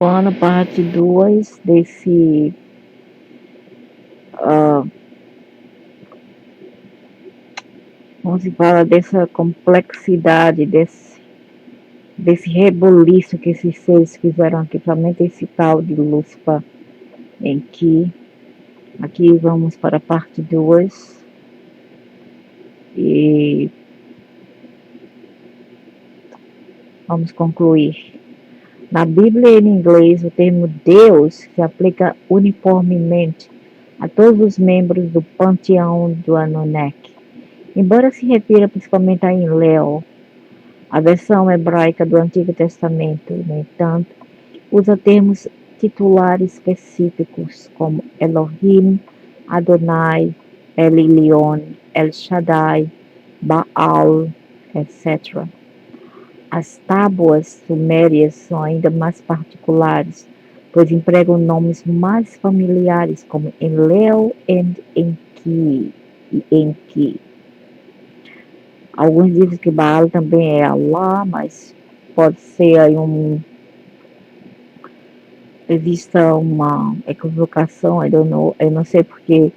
Ano parte 2 desse, ah, como se fala, dessa complexidade, desse rebuliço que esses seres fizeram aqui, principalmente esse tal de Lúcifer, em que aqui vamos para a parte 2 e vamos concluir. Na Bíblia em inglês, o termo Deus se aplica uniformemente a todos os membros do panteão do Anunnaki, embora se refira principalmente a Enlil, a versão hebraica do Antigo Testamento. No entanto, usa termos titulares específicos como Elohim, Adonai, El Elyon, El Shaddai, Baal, etc. As tábuas sumérias são ainda mais particulares, pois empregam nomes mais familiares como Enlil e Enki. Alguns dizem que Baal também é Allah, mas pode ser aí exista uma equivocação, eu não sei porque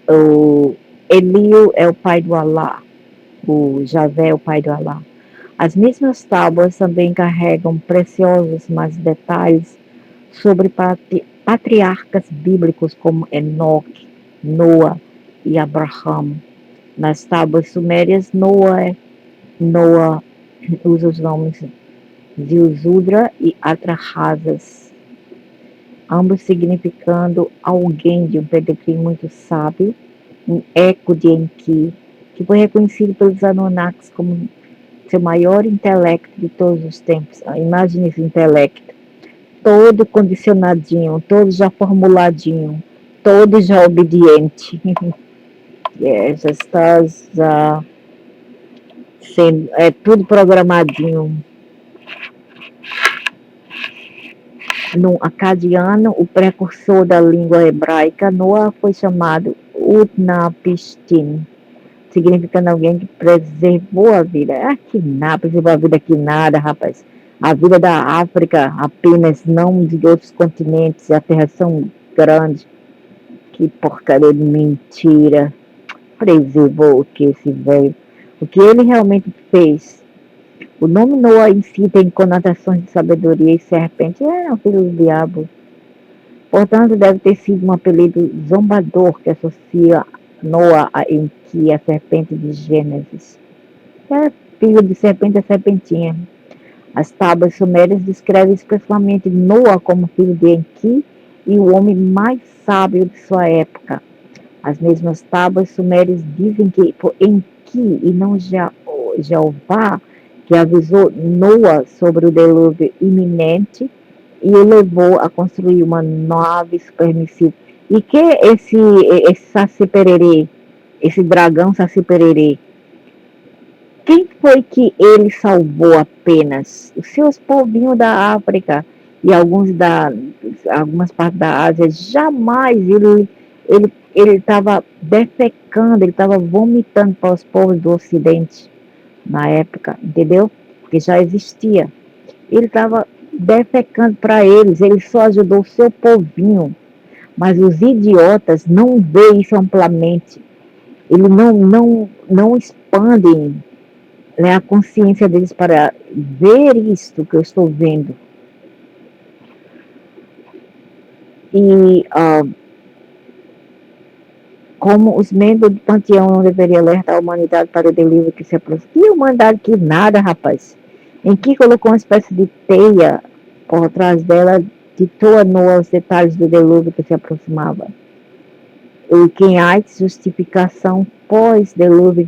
o Elio é o pai do Alá, o Javé é o pai do Alá. As mesmas tábuas também carregam preciosos mais detalhes sobre patriarcas bíblicos como Enoque, Noa e Abraão. Nas tábuas sumérias, Noa usa os nomes Ziusudra e Atrahasis, ambos significando alguém de um pedigree muito sábio, um eco de Enki, que foi reconhecido pelos Anunnakis como seu maior intelecto de todos os tempos. Imagine esse intelecto, todo condicionadinho, todo já formuladinho, todo já obediente. Já estás sendo, é tudo programadinho. No acadiano, o precursor da língua hebraica, Noah foi chamado Utnapishtim, significando alguém que preservou a vida. Que nada, preservou a vida que nada, rapaz. A vida da África apenas, não de outros continentes, a terra são grande. Que porcaria de mentira. Preservou o que esse velho? O que ele realmente fez? O nome Noah em si tem conotações de sabedoria e serpente. É um filho do diabo. Portanto, deve ter sido um apelido zombador que associa Noah a Enki, a serpente de Gênesis. É filho de serpente, é serpentinha. As tábuas sumérias descrevem expressamente Noah como filho de Enki e o homem mais sábio de sua época. As mesmas tábuas sumérias dizem que foi Enki e não Jeová que avisou Noah sobre o dilúvio iminente e o levou a construir uma nave supermissiva. E que esse Saci Pererê, esse dragão Saci Pererê, quem foi que ele salvou apenas? Os seus povinhos da África e algumas partes da Ásia. Jamais ele estava defecando, ele estava vomitando para os povos do Ocidente na época, entendeu? Porque já existia. Ele estava defecando para eles, ele só ajudou o seu povinho. Mas os idiotas não veem isso amplamente. Eles não expandem, né, a consciência deles para ver isto que eu estou vendo. E como os membros do panteão não deveriam alertar a humanidade para o delírio que se aproxima. Que humanidade que nada, rapaz. Em que colocou uma espécie de teia por trás dela, ditou Noa os detalhes do dilúvio que se aproximava. E quem há de justificação pós-dilúvio,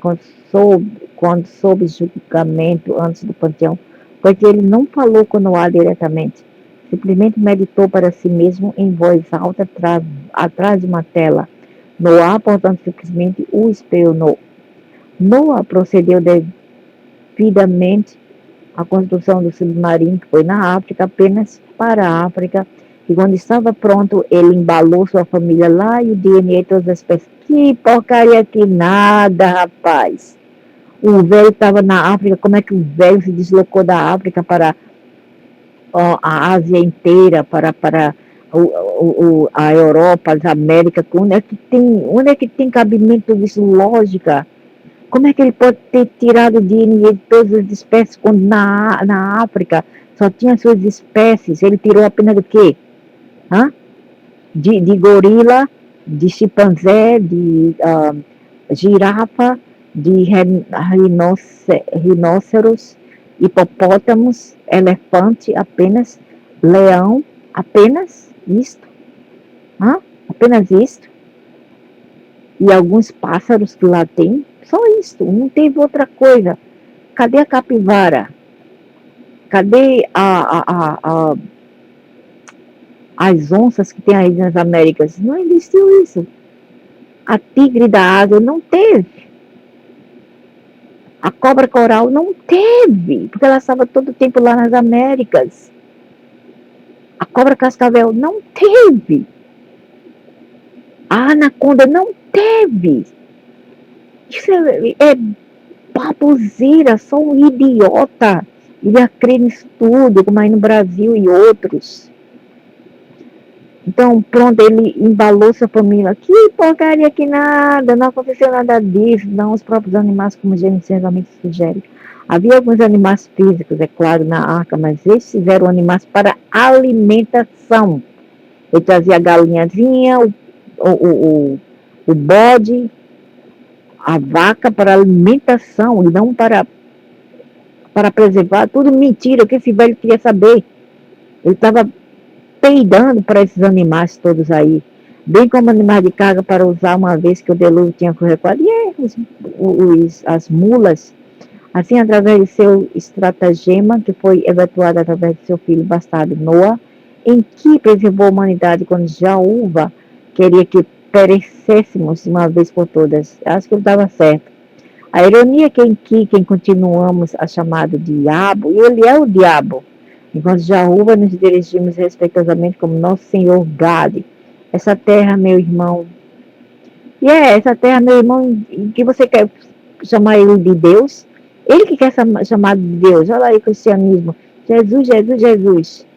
quando soube julgamento antes do panteão, porque ele não falou com Noá diretamente, simplesmente meditou para si mesmo em voz alta atrás de uma tela. Noá, portanto, simplesmente o espionou. Noá procedeu devidamente à construção do submarino, que foi na África, apenas para a África, e quando estava pronto, ele embalou sua família lá e o DNA e todas as espécies. Que porcaria que nada, rapaz! O velho estava na África, como é que o velho se deslocou da África para a Ásia inteira para a Europa, as Américas, onde é que tem cabimento disso, lógica? Como é que ele pode ter tirado o DNA de todas as espécies quando na África só tinha suas espécies? Ele tirou apenas do quê? Hã? De gorila, de chimpanzé, de girafa, de rinoceros, hipopótamos, elefante, apenas, leão, apenas isto, hã? Apenas isto, e alguns pássaros que lá tem, só isto, não teve outra coisa. Cadê a capivara? Cadê as onças que tem aí nas Américas? Não existiu isso. A tigre da Ásia não teve. A cobra coral não teve, porque ela estava todo o tempo lá nas Américas. A cobra cascavel não teve. A anaconda não teve. Isso é baboseira, só um idiota. Ele acredita nisso tudo, como aí no Brasil e outros. Então, pronto, ele embalou sua família. Que porcaria, que nada, não aconteceu nada disso. Não, os próprios animais, como o gerenciamento sugere. Havia alguns animais físicos, é claro, na arca, mas esses eram animais para alimentação. Ele trazia a galinhazinha, o bode, a vaca para alimentação e não para preservar. Tudo mentira, que esse velho queria saber. Ele estava peidando para esses animais todos aí, bem como animais de carga para usar uma vez que o dilúvio tinha recuado. As mulas, assim, através de seu estratagema, que foi evacuado através de seu filho bastardo Noa, em que preservou a humanidade quando Jeová queria que perecêssemos de uma vez por todas. Acho que ele estava certo. A ironia é que quem continuamos a chamar de diabo, e ele é o diabo, enquanto Jeová nos dirigimos respeitosamente como nosso Senhor Gade. Essa terra, meu irmão, essa terra, meu irmão, que você quer chamar ele de Deus? Ele que quer ser chamado de Deus. Olha aí o cristianismo. Jesus, Jesus, Jesus.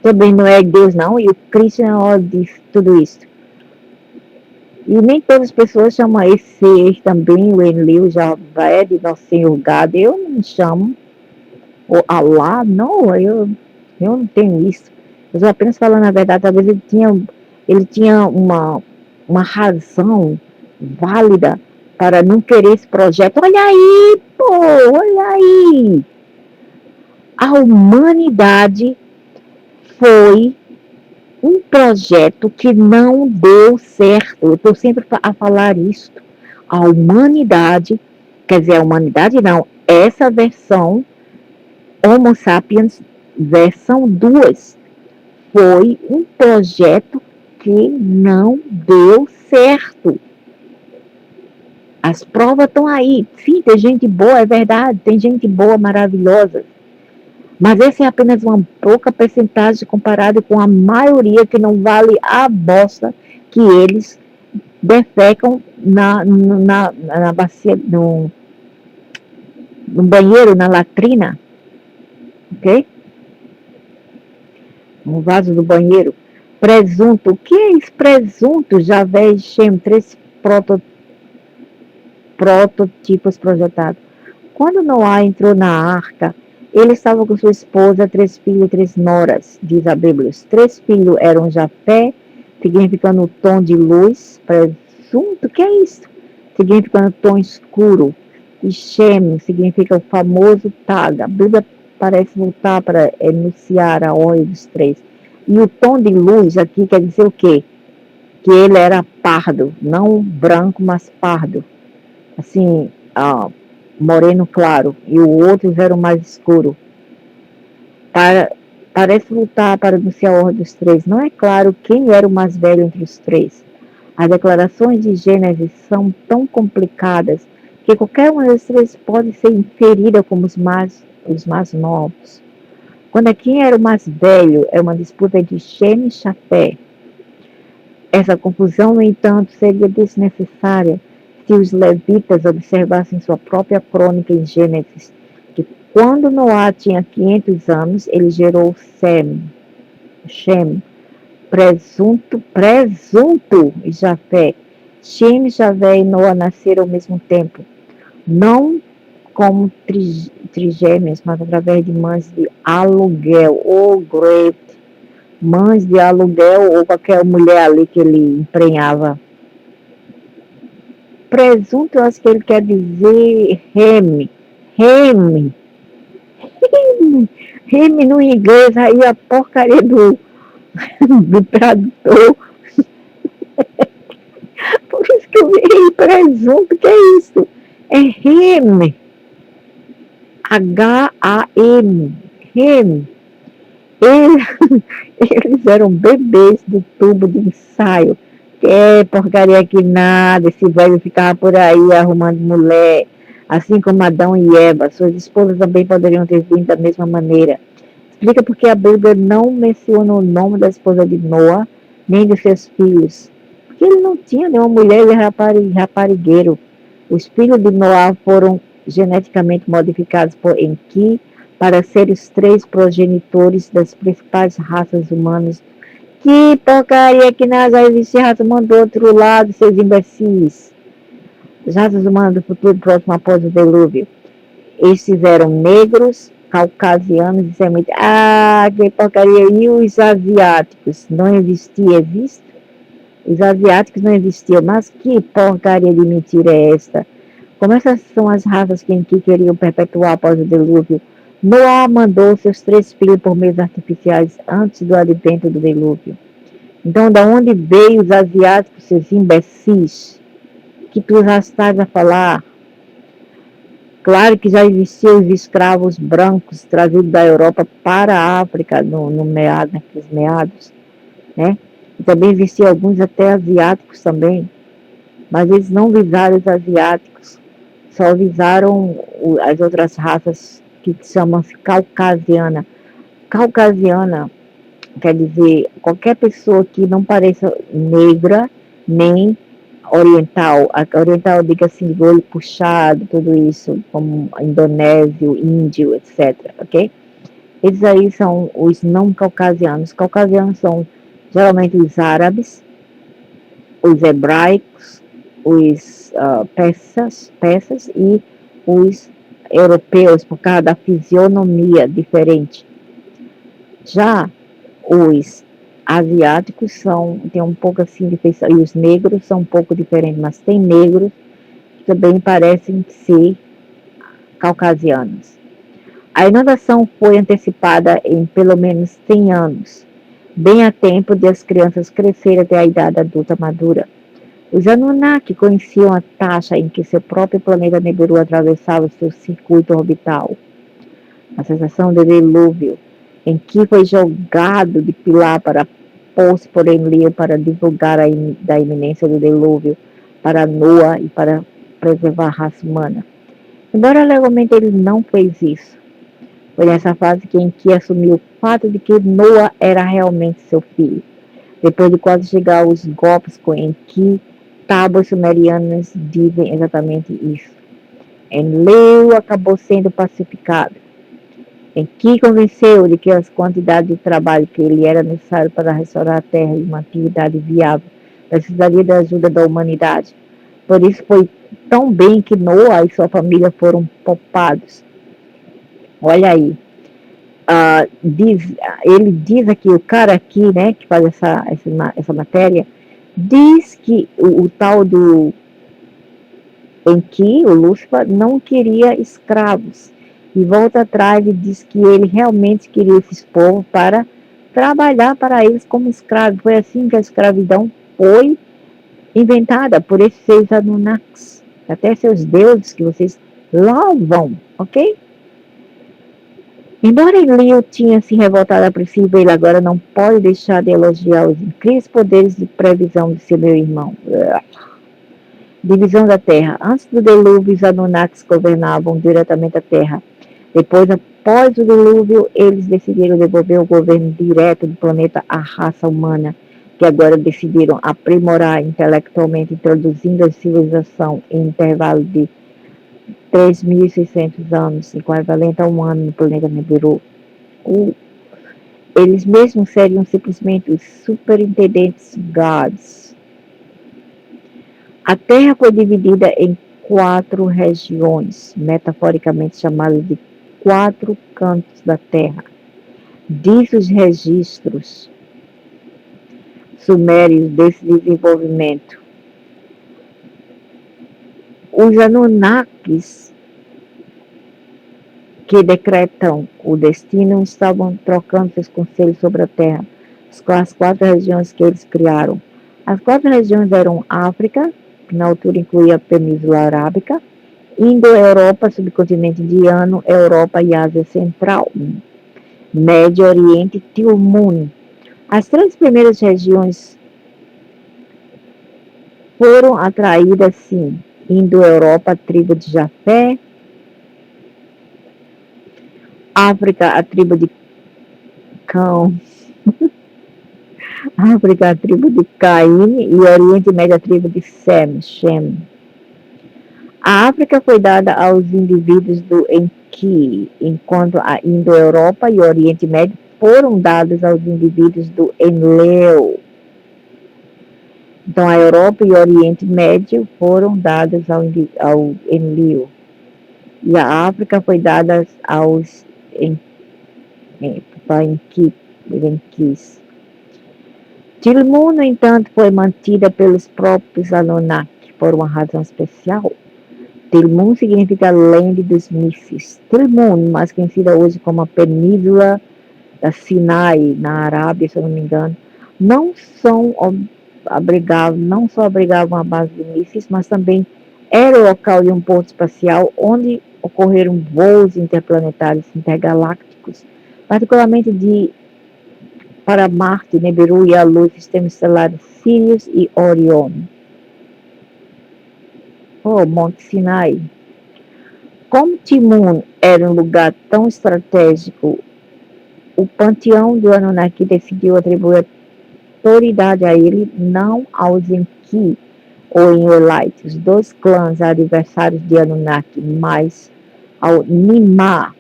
Também não é Deus, não. E o Cristo não diz tudo isso. E nem todas as pessoas chamam esse ser também, o Enlil, Javé, de nosso Senhor Gade. Eu não chamo. Ou Alá, não, eu não tenho isso. Eu estou apenas falando a verdade. Talvez ele tinha uma razão válida para não querer esse projeto. Olha aí, pô, olha aí. A humanidade foi um projeto que não deu certo. Eu estou sempre a falar isso. A humanidade, quer dizer, a humanidade não, essa versão Homo sapiens versão 2 foi um projeto que não deu certo. As provas estão aí. Sim, tem gente boa, é verdade, tem gente boa, maravilhosa. Mas essa é apenas uma pouca percentagem comparada com a maioria que não vale a bosta que eles defecam na bacia, no banheiro, na latrina. Ok? No vaso do banheiro. Presunto. O que é esse presunto? Javé e Shem, 3 prototipos projetados. Quando Noá entrou na arca, ele estava com sua esposa, 3 filhos e 3 noras, diz a Bíblia. Os 3 filhos eram Jafé, significando tom de luz. Presunto, o que é isso? Significando tom escuro. E Shem significa o famoso Tag. A Bíblia parece voltar para enunciar a ordem dos 3. E o tom de luz aqui quer dizer o quê? Que ele era pardo, não branco, mas pardo. Assim, moreno claro, e o outro era o mais escuro. Parece voltar para anunciar a ordem dos 3. Não é claro quem era o mais velho entre os 3. As declarações de Gênesis são tão complicadas que qualquer uma das 3 pode ser inferida como os mais novos. Quando é quem era o mais velho, é uma disputa entre Shem e Jafé. Essa confusão, no entanto, seria desnecessária se os levitas observassem sua própria crônica em Gênesis, que Quando Noá tinha 500 anos, ele gerou Shem, presunto Jafé. Shem, Javé e Noa nasceram ao mesmo tempo, não como trigêmeos, mas através de mães de aluguel, ou great, mães de aluguel, ou qualquer mulher ali que ele emprenhava. Presunto, eu acho que ele quer dizer reme, reme no inglês, aí a porcaria do tradutor. Por isso que eu vi presunto, que é isso? É reme, H-A-M, reme. Eles eram bebês do tubo de ensaio. Que é porcaria que nada, esse velho ficava por aí arrumando mulher, assim como Adão e Eva. Suas esposas também poderiam ter vindo da mesma maneira. Explica porque a Bíblia não menciona o nome da esposa de Noa, nem de seus filhos. Porque ele não tinha nenhuma mulher, ele era raparigueiro. Os filhos de Noá foram geneticamente modificados por Enki para ser os 3 progenitores das principais raças humanas. Que porcaria que nada, já existe raça humana do outro lado, seus imbecis. As raças humanas do futuro próximo após o dilúvio. Esses eram negros, caucasianos e semitas. Ah, que porcaria. E os asiáticos? Não existia, existe? Os asiáticos não existiam. Mas que porcaria de mentira é esta? Como essas são as raças que queriam perpetuar após o dilúvio, Noá mandou seus 3 filhos por meios artificiais antes do advento do dilúvio. Então, da onde veio os asiáticos, seus imbecis, que tu já estás a falar? Claro que já existiam os escravos brancos trazidos da Europa para a África naqueles meados, né? E também existiam alguns até asiáticos também, mas eles não visaram os asiáticos, só visaram as outras raças que chamam-se caucasiana. Caucasiana quer dizer qualquer pessoa que não pareça negra nem oriental. A oriental diga assim, de olho puxado, tudo isso, como indonésio, índio, etc. Ok? Esses aí são os não caucasianos. Os caucasianos são geralmente os árabes, os hebraicos, os persas e os europeus, por causa da fisionomia diferente. Já os asiáticos tem um pouco assim de feição, e os negros são um pouco diferentes, mas tem negros que também parecem ser caucasianos. A inundação foi antecipada em pelo menos 100 anos, bem a tempo de as crianças crescerem até a idade adulta madura. Os Anunnaki conheciam a taxa em que seu próprio planeta Nibiru atravessava o seu circuito orbital. A sensação de dilúvio, em que foi jogado de pilar para pôr-se por Enlil para divulgar da iminência do dilúvio para Noa e para preservar a raça humana. Embora legalmente ele não fez isso, foi nessa fase que Enki assumiu o fato de que Noa era realmente seu filho. Depois de quase chegar aos golpes com Enki, tábuas sumerianas dizem exatamente isso. Enlil acabou sendo pacificado. Enki convenceu de que as quantidades de trabalho que ele era necessário para restaurar a terra e uma atividade viável precisaria da ajuda da humanidade. Por isso foi tão bem que Noa e sua família foram poupados. Olha aí. Ele diz aqui, o cara aqui, né, que faz essa matéria, diz que o tal do Enki, o Lúcifer, não queria escravos. E volta atrás e diz que ele realmente queria esses povos para trabalhar para eles como escravos. Foi assim que a escravidão foi inventada por esses 6 Anunnakis, até seus deuses que vocês louvam, ok? Embora Enlil tinha se revoltado a princípio, ele agora não pode deixar de elogiar os incríveis poderes de previsão de seu meu irmão. Divisão da Terra. Antes do dilúvio, os Anunnakis governavam diretamente a Terra. Depois, após o dilúvio, eles decidiram devolver o governo direto do planeta à raça humana, que agora decidiram aprimorar intelectualmente, introduzindo a civilização em intervalo de 3.600 anos, equivalente a um ano no planeta Nibiru. Eles mesmos seriam simplesmente os superintendentes gods. A Terra foi dividida em 4 regiões, metaforicamente chamadas de 4 cantos da Terra. Diz os registros sumérios desse desenvolvimento. Os Anunnakis que decretam o destino estavam trocando seus conselhos sobre a Terra, as 4 regiões que eles criaram. As 4 regiões eram África, que na altura incluía a Península Arábica, Indo-Europa, subcontinente indiano, Europa e Ásia Central, Médio Oriente, Tilmun. As 3 primeiras regiões foram atraídas, sim, Indo-Europa, a tribo de Jafé, África, a tribo de Cão, África, a tribo de Caim, e Oriente Médio, a tribo de Shem. A África foi dada aos indivíduos do Enki, enquanto a Indo-Europa e o Oriente Médio foram dados aos indivíduos do Enlil. Então, a Europa e o Oriente Médio foram dados ao Enlil. E a África foi dada aos Enkis. Tilmun, no entanto, foi mantida pelos próprios Anunnaki por uma razão especial. Tilmun significa lende dos mísseis. Tilmun, mais conhecida hoje como a Península da Sinai, na Arábia, se eu não me engano, não só abrigavam a base de mísseis, mas também era o local de um porto espacial onde ocorreram voos interplanetários intergalácticos, particularmente para Marte, Nibiru e a luz, sistema estelar Sirius e Orion. Monte Sinai. Como Timun era um lugar tão estratégico, o panteão do Anunnaki decidiu atribuir autoridade a ele, não aos Enki ou Enlilite, os 2 clãs adversários de Anunnaki, mas ao Nimá.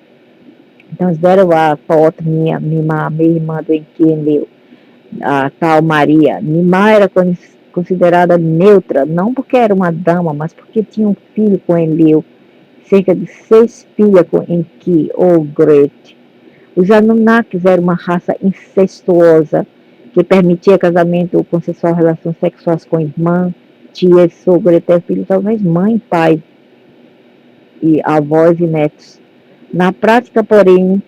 Então, eles deram a foto minha irmã do Enki Enlil, a tal Maria. Nimá era considerada neutra, não porque era uma dama, mas porque tinha um filho com Enlil, cerca de 6 filhas com Enki ou Gret. Os Anunnakis eram uma raça incestuosa que permitia casamento consensual, relações sexuais com irmã, tia, sogra, até filho, talvez mãe, pai, e avós e netos. Na prática, porém,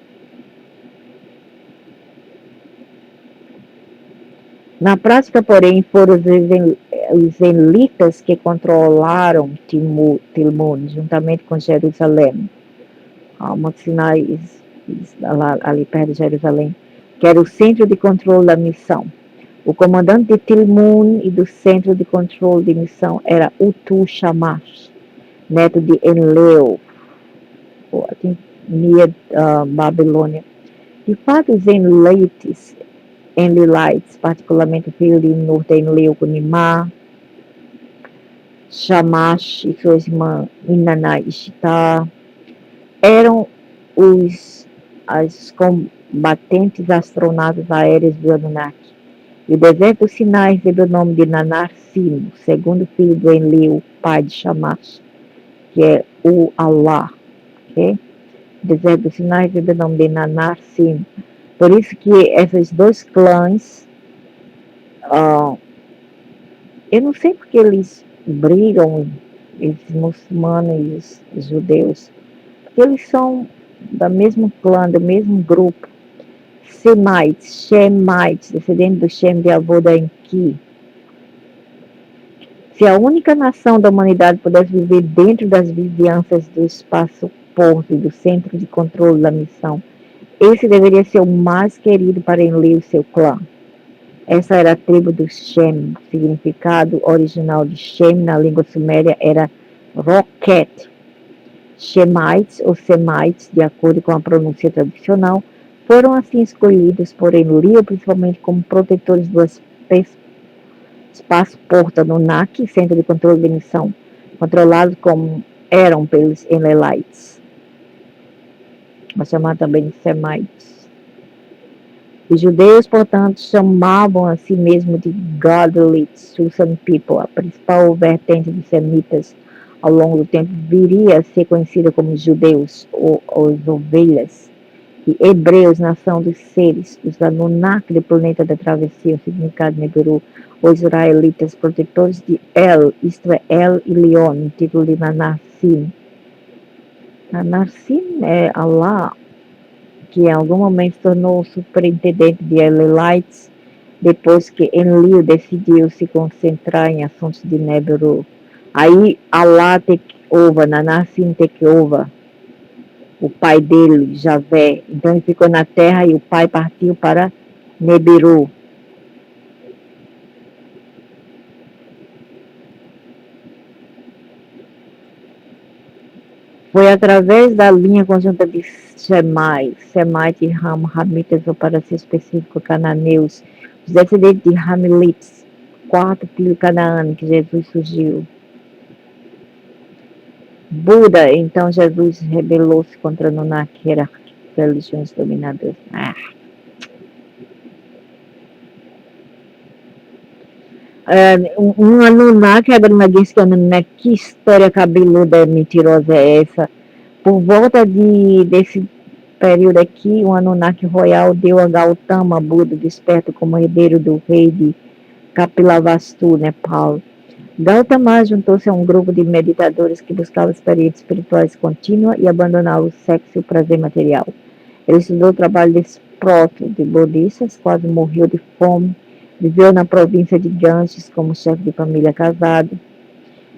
foram os Enlitas que controlaram Tilmun, juntamente com Jerusalém. Monte Sinai, ali perto de Jerusalém, que era o centro de controle da missão. O comandante de Tilmun e do centro de controle de missão era Utu Shamash, neto de Enlil, Babilônia. De fato, os Enlilites, particularmente o filho de Norte Enlil com Nimá, Shamash e sua irmã Inanna e Ishtar, eram os combatentes astronautas aéreos do Anunnaki. E o deserto do Sinai recebeu o nome de Nanar-Sin, segundo filho do Enlil, pai de Shamash, que é o Allah. Okay? O deserto do Sinai recebeu o nome de Nanar-Sin. Por isso que esses 2 clãs, eu não sei porque eles brigam, os muçulmanos e os judeus, porque eles são do mesmo clã, do mesmo grupo. Shemites, descendente do Shem de avô da Enki. Se a única nação da humanidade pudesse viver dentro das vizinhanças do espaço-porto e do centro de controle da missão, esse deveria ser o mais querido para Enlil e seu clã. Essa era a tribo do Shem. O significado original de Shem na língua suméria era Roquete. Shemites ou Semites, de acordo com a pronúncia tradicional, foram assim escolhidos por Enlil, principalmente como protetores do espaço-porto Anunnaki, centro de controle de missão, controlado eram pelos Elelites, mas chamado também de Semites. Os judeus, portanto, chamavam a si mesmos de Godlites, Chosen People. A principal vertente dos semitas ao longo do tempo viria a ser conhecida como judeus ou as ovelhas, e hebreus, nação dos seres, os Anunnaki do planeta da travessia, o significado negro, os israelitas, protetores de El, isto é, El Elyon, título de Nanassim. Nanassim é Allah, que em algum momento se tornou superintendente de Elelites, depois que Enlil decidiu se concentrar em assuntos de Neberu. Aí Allah take over, Nanassim take over, o pai dele, Javé. Então ele ficou na terra e o pai partiu para Nebiru. Foi através da linha conjunta de Semite e Ham, Hamitas, ou para ser específico, cananeus, os descendentes de Hamilites, quarto filho canaano, que Jesus surgiu. Buda, então Jesus rebelou-se contra Anunnaki, hierarquia, religiões dominadoras. Um Anunnaki, a Bruna disse que Anunnaki, que história cabeluda mentirosa é essa? Por volta desse período aqui, o Anunnaki Royal deu a Gautama Buda, desperto como herdeiro do rei de Kapilavastu, Nepal. Gautama juntou-se a um grupo de meditadores que buscavam experiências espirituais contínuas e abandonavam o sexo e o prazer material. Ele estudou o trabalho desse proto de budistas, quase morreu de fome, viveu na província de Ganges como chefe de família casado.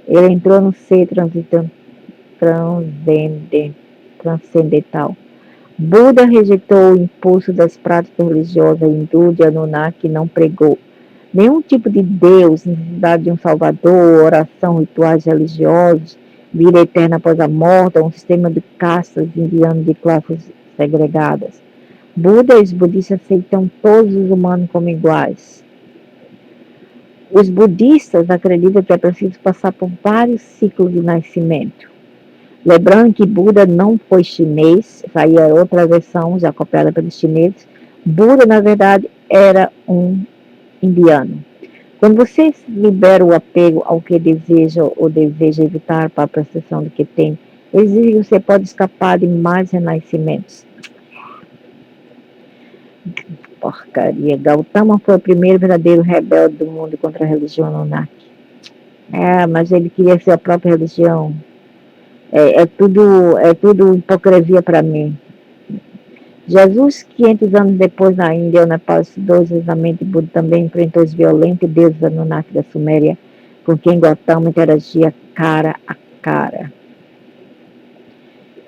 Ele entrou no ser transcendental. Buda rejeitou o impulso das práticas religiosas hindu de Anunnaki e não pregou nenhum tipo de Deus, necessidade de um salvador, oração, rituais religiosos, vida eterna após a morte, ou um sistema de castas indiano de classes segregadas. Buda e os budistas aceitam todos os humanos como iguais. Os budistas acreditam que é preciso passar por vários ciclos de nascimento. Lembrando que Buda não foi chinês, essa aí é outra versão já copiada pelos chineses. Buda, na verdade, era um indiano. Quando você libera o apego ao que deseja ou deseja evitar para a percepção do que tem, exige que você pode escapar de mais renascimentos. Porcaria. Gautama foi o primeiro verdadeiro rebelde do mundo contra a religião Anunnaki. Mas ele queria ser a própria religião. É tudo hipocrisia para mim. Jesus, 500 anos depois, na Índia, Nepal, estudou exatamente Buda, também enfrentou os violentos deuses Anunnaki da Suméria, com quem Gautama interagia cara a cara.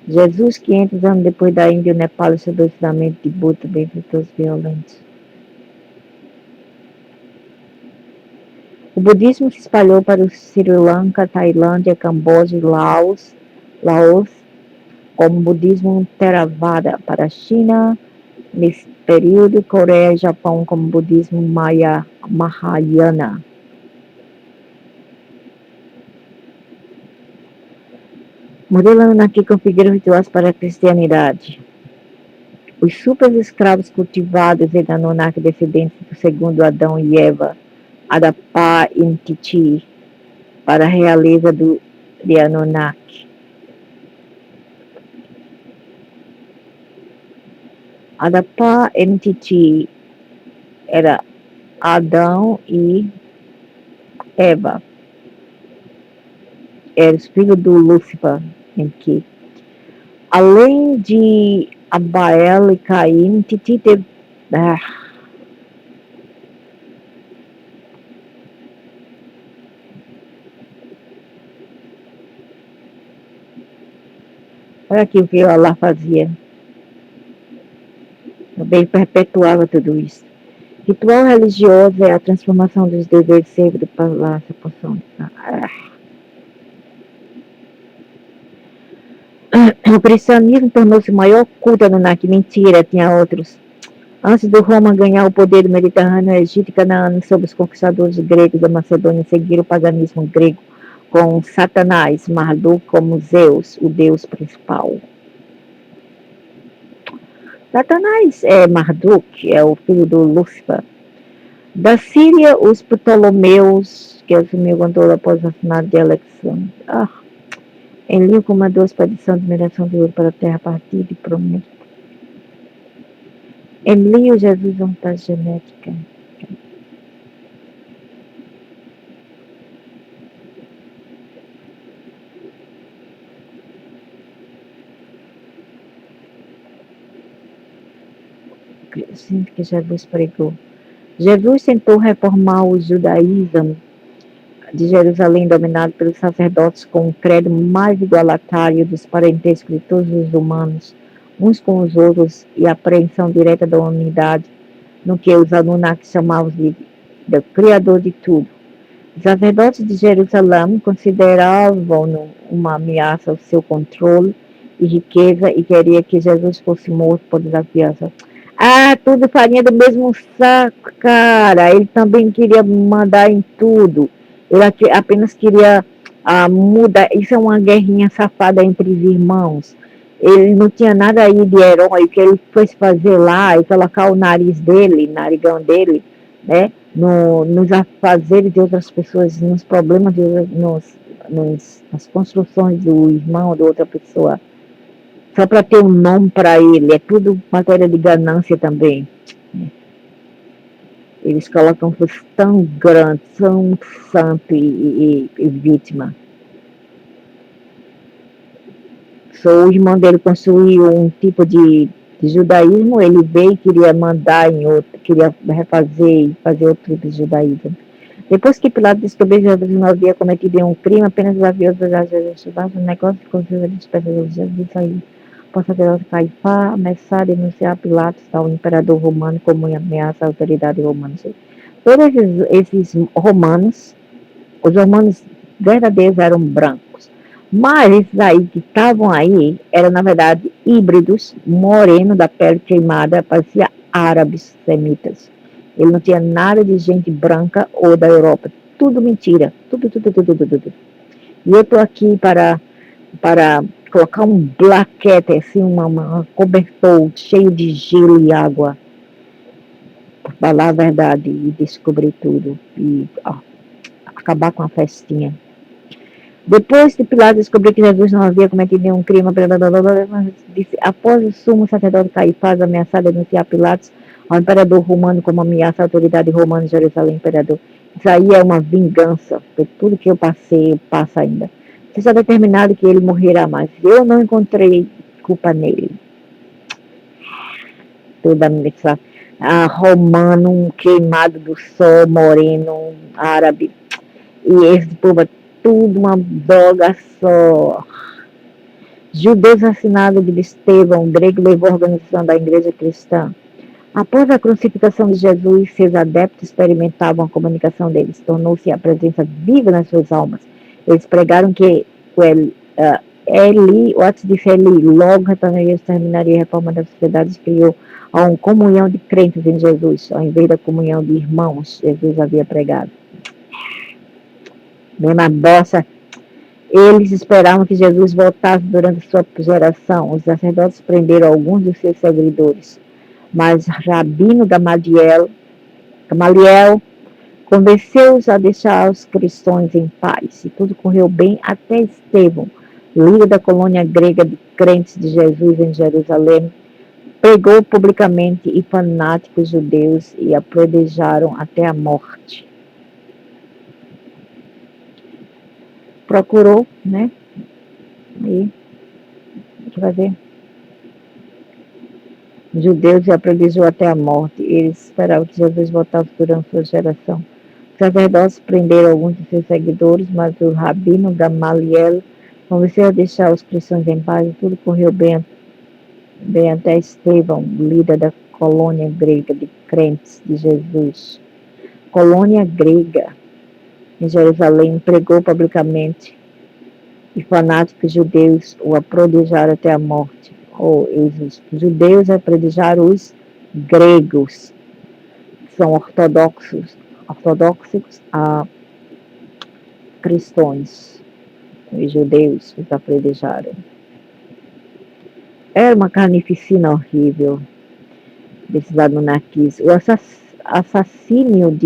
Jesus, 500 anos depois da Índia, Nepal, estudou exatamente Buda, também enfrentou os violentos. O budismo se espalhou para o Sri Lanka, Tailândia, Camboja e Laos, como budismo Theravada para a China, nesse período, Coreia e Japão como budismo Mahayana. Modelo Anunnaki configura rituais para a cristianidade. Os super escravos cultivados em Anunnaki descendentes do segundo Adão e Eva, Adapa Intiti, para a realeza de Anunnaki. Adapa Intiti era Adão e Eva. Era o filho do Lúcifer, em que, além de Abael e Caim, Titi teve... Olha aqui o que Allah fazia. Também perpetuava tudo isso. Ritual religioso é a transformação dos desejos sempre para a porção. O cristianismo tornou-se o maior culto Anunnaki. Mentira, tinha outros. Antes do Roma ganhar o poder do Mediterrâneo, Egito e Canaã, sob os conquistadores gregos da Macedônia, seguiram o paganismo grego. com Satanás, Marduk como Zeus, o deus principal. Satanás é Marduk, é o filho do Lúcifer. Da Síria, os Ptolomeus, que assumiu o controle após o assassinato de Alexandre. Eliu comandou a expedição de mineração de ouro para a terra a partir de Prometeu. Eliu, Jesus, vontade genética. Sinto que Jesus pregou. Jesus tentou reformar o judaísmo de Jerusalém, dominado pelos sacerdotes, com um credo mais igualitário dos parentescos de todos os humanos, uns com os outros, e a apreensão direta da unidade, no que os Anunnaki chamavam de Criador de tudo. Os sacerdotes de Jerusalém consideravam-no uma ameaça ao seu controle e riqueza e queria que Jesus fosse morto por desafiança. Tudo farinha do mesmo saco, cara. Ele também queria mandar em tudo. Ele apenas queria mudar. Isso é uma guerrinha safada entre os irmãos. Ele não tinha nada aí de herói. O que ele foi fazer lá e colocar o nariz dele, narigão dele, né, nos afazeres de outras pessoas, nos problemas, nas construções do irmão de outra pessoa. Só para ter um nome para ele. É tudo matéria de ganância também. Eles colocam coisas tão grandes, tão santo e vítima. O irmão dele construiu um tipo de judaísmo, ele veio e queria mandar em outro, queria refazer e fazer outro tipo de judaísmo. Depois que Pilatos descobriu que Jesus não havia cometido um crime, apenas desafiou os Jesus, um negócio de construir de Jesus, Jesus aí. Sacerdote Caifás, ameaçar a denunciar Pilatos ao imperador romano como ameaça à autoridade romana. Todos esses romanos, os romanos verdadeiros eram brancos, mas esses aí que estavam aí eram na verdade híbridos, morenos da pele queimada, parecia árabes semitas. Ele não tinha nada de gente branca ou da Europa, tudo mentira, tudo. E eu estou aqui para colocar um blaquete, assim, uma cobertor cheio de gelo e água, para falar a verdade e descobrir tudo e acabar com a festinha. Depois de Pilatos descobrir que Jesus não havia cometido nenhum crime, disse, após o sumo sacerdote Caifás ameaçar denunciar Pilatos ao imperador romano como ameaça à autoridade romana em Jerusalém, imperador. Isso aí é uma vingança, por tudo que eu passei, eu passo ainda. Está determinado que ele morrerá, mas eu não encontrei culpa nele. Toda romano, queimado do sol, moreno, árabe. E esse povo é tudo uma droga só. Judeus assassinado de Estevão, grego levou a organização da igreja cristã. Após a crucificação de Jesus, seus adeptos experimentavam a comunicação deles. Tornou-se a presença viva nas suas almas. Eles pregaram que Eli, o ato de Eli, logo retornaria, terminaria a reforma da sociedade e criou uma comunhão de crentes em Jesus, ao invés da comunhão de irmãos Jesus havia pregado. Mesma bossa. Eles esperavam que Jesus voltasse durante sua geração. Os sacerdotes prenderam alguns dos seus seguidores, mas Rabino Gamaliel convenceu-os a deixar os cristãos em paz, e tudo correu bem até Estevão, líder da colônia grega de crentes de Jesus em Jerusalém, pregou publicamente e fanáticos judeus e apedrejaram até a morte. Procurou, né? E a gente vai ver. Os judeus e apedrejou até a morte. Eles esperavam que Jesus voltasse durante sua geração. Os sacerdotes prenderam alguns de seus seguidores, mas o rabino Gamaliel convenceu a deixar os cristãos em paz e tudo correu bem até Estevão, líder da colônia grega de crentes de Jesus. Colônia grega em Jerusalém pregou publicamente e fanáticos judeus o apedrejaram até a morte. Os judeus apedrejaram os gregos, que são ortodoxos cristãos, os judeus, os apedrejaram. Era uma carnificina horrível desses Anunnakis. O assassínio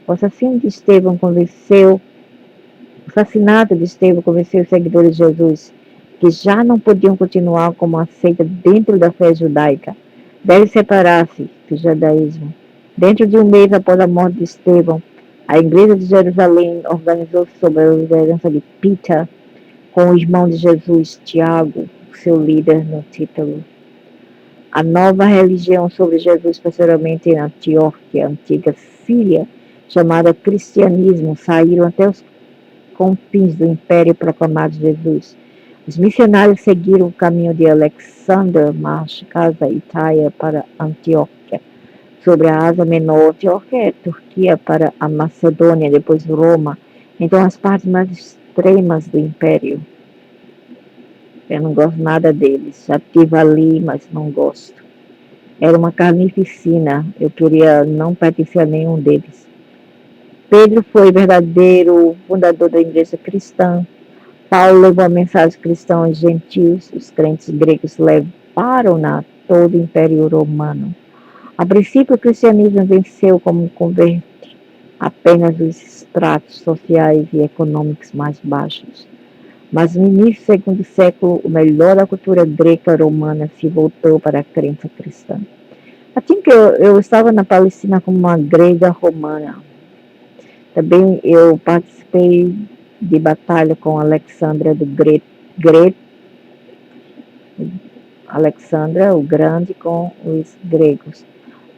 o assassino de Estevão convenceu, o assassinato de Estevão convenceu os seguidores de Jesus que já não podiam continuar como uma seita dentro da fé judaica. Deve separar-se do judaísmo. Dentro de um mês após a morte de Estevão, a Igreja de Jerusalém organizou-se sob a liderança de Peter, com o irmão de Jesus, Tiago, seu líder no título. A nova religião sobre Jesus, posteriormente em Antioquia, antiga Síria, chamada cristianismo, saíram até os confins do império proclamado Jesus. Os missionários seguiram o caminho de Alexander, Casa Itália, para Antioquia. Sobre a Ásia Menor, Antioquia é Turquia, para a Macedônia, depois Roma. Então, as partes mais extremas do império. Eu não gosto nada deles. Já estive ali, mas não gosto. Era uma carnificina. Eu queria não pertencer a nenhum deles. Pedro foi verdadeiro fundador da igreja cristã. Paulo levou a mensagem cristã aos gentios. Os crentes gregos levaram-na a todo o Império Romano. A princípio, o cristianismo venceu como converte apenas os estratos sociais e econômicos mais baixos. Mas no início do segundo século, o melhor da cultura greca-romana se voltou para a crença cristã. Assim que eu estava na Palestina como uma grega romana. Também eu participei de batalha com Alexandra do Alexandra o Grande com os gregos.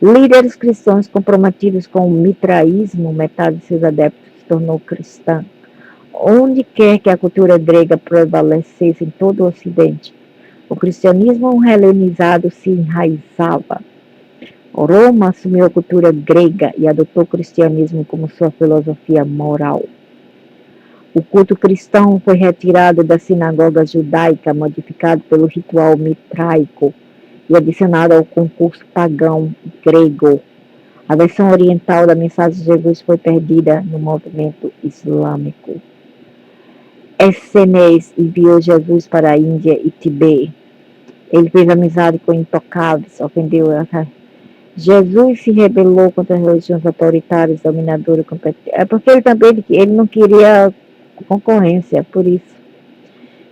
Líderes cristãos comprometidos com o mitraísmo, metade de seus adeptos se tornou cristã. Onde quer que a cultura grega prevalecesse em todo o Ocidente, o cristianismo helenizado se enraizava. Roma assumiu a cultura grega e adotou o cristianismo como sua filosofia moral. O culto cristão foi retirado da sinagoga judaica, modificado pelo ritual mitraico e adicionado ao concurso pagão grego. A versão oriental da mensagem de Jesus foi perdida no movimento islâmico. Essenes enviou Jesus para a Índia e Tibete. Ele fez amizade com intocáveis, ofendeu a Jesus se rebelou contra as religiões autoritárias, dominadoras, competentes. É porque ele não queria concorrência, por isso.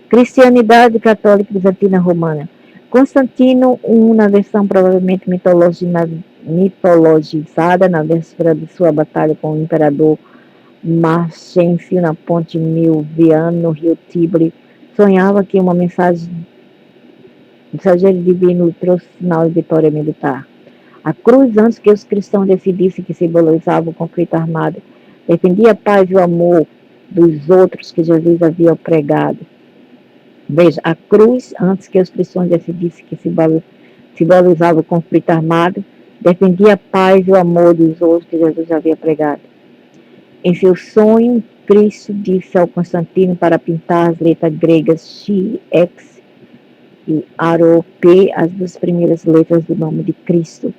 Cristianidade católica bizantina romana. Constantino I, na versão provavelmente mitologizada, na véspera de sua batalha com o imperador Maxêncio na ponte Milviano, no rio Tibre, sonhava que uma mensagem mensageiro divino trouxe sinal de vitória militar. A cruz, antes que os cristãos decidissem que simbolizava o conflito armado, defendia a paz e o amor dos outros que Jesus havia pregado. Veja, a cruz, antes que os cristãos decidissem que simbolizava o conflito armado, defendia a paz e o amor dos outros que Jesus havia pregado. Em seu sonho, Cristo disse ao Constantino para pintar as letras gregas X, X e P, as duas primeiras letras do nome de Cristo,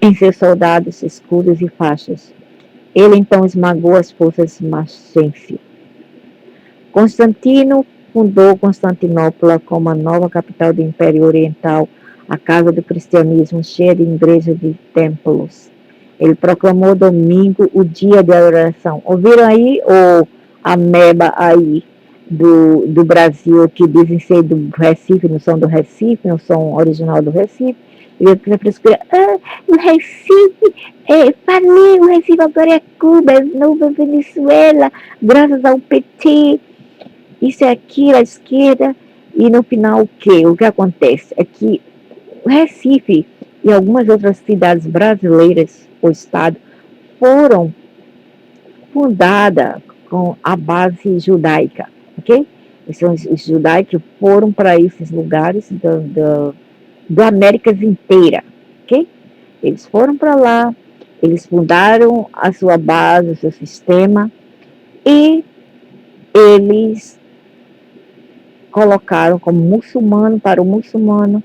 em seus soldados, escudos e faixas. Ele então esmagou as forças Maxêncio. Constantino fundou Constantinopla como a nova capital do Império Oriental, a casa do cristianismo, cheia de igrejas e templos. Ele proclamou domingo o dia de adoração. Ouviram aí o ameba aí do Brasil, que dizem ser do Recife, não são do Recife, não são original do Recife? E eu frescura, o Recife, falei, o Recife agora é Cuba, é Nova Venezuela, graças ao PT, isso é aquilo, a esquerda, e no final o quê? O que acontece é que o Recife e algumas outras cidades brasileiras, o estado, foram fundadas com a base judaica, ok? Os judaicos foram para esses lugares da América inteira, ok? Eles foram para lá, eles fundaram a sua base, o seu sistema, e eles colocaram como muçulmano, para o muçulmano,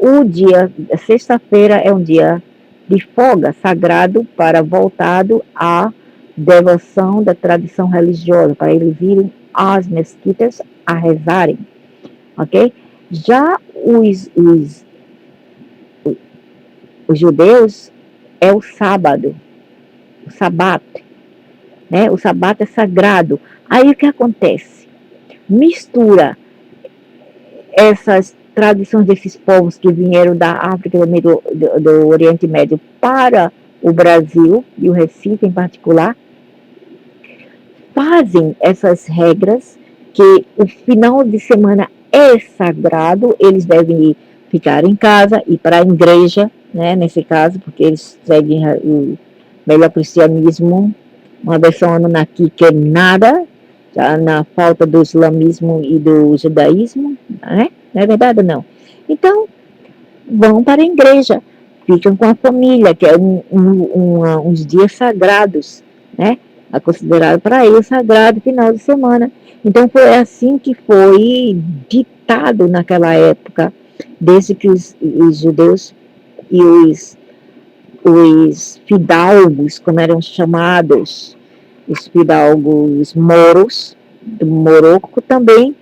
o dia, sexta-feira é um dia de folga sagrado para voltado à devoção da tradição religiosa, para eles irem às mesquitas a rezarem, ok? Já os judeus é o sábado, o sabat, né? O sabat é sagrado. Aí o que acontece? Mistura essas tradições desses povos que vieram da África do Oriente Médio para o Brasil, e o Recife em particular, fazem essas regras que o final de semana é sagrado, eles devem ficar em casa, ir para a igreja, né, nesse caso, porque eles seguem o melhor cristianismo, uma versão Anunnaki que é nada, já na falta do islamismo e do judaísmo, né? Não é verdade, não? Então, vão para a igreja, ficam com a família, que é uns dias sagrados, né? É considerado para eles sagrado final de semana. Então, foi assim que foi ditado naquela época, desde que os judeus e os fidalgos, como eram chamados, os fidalgos moros, do Morocco, também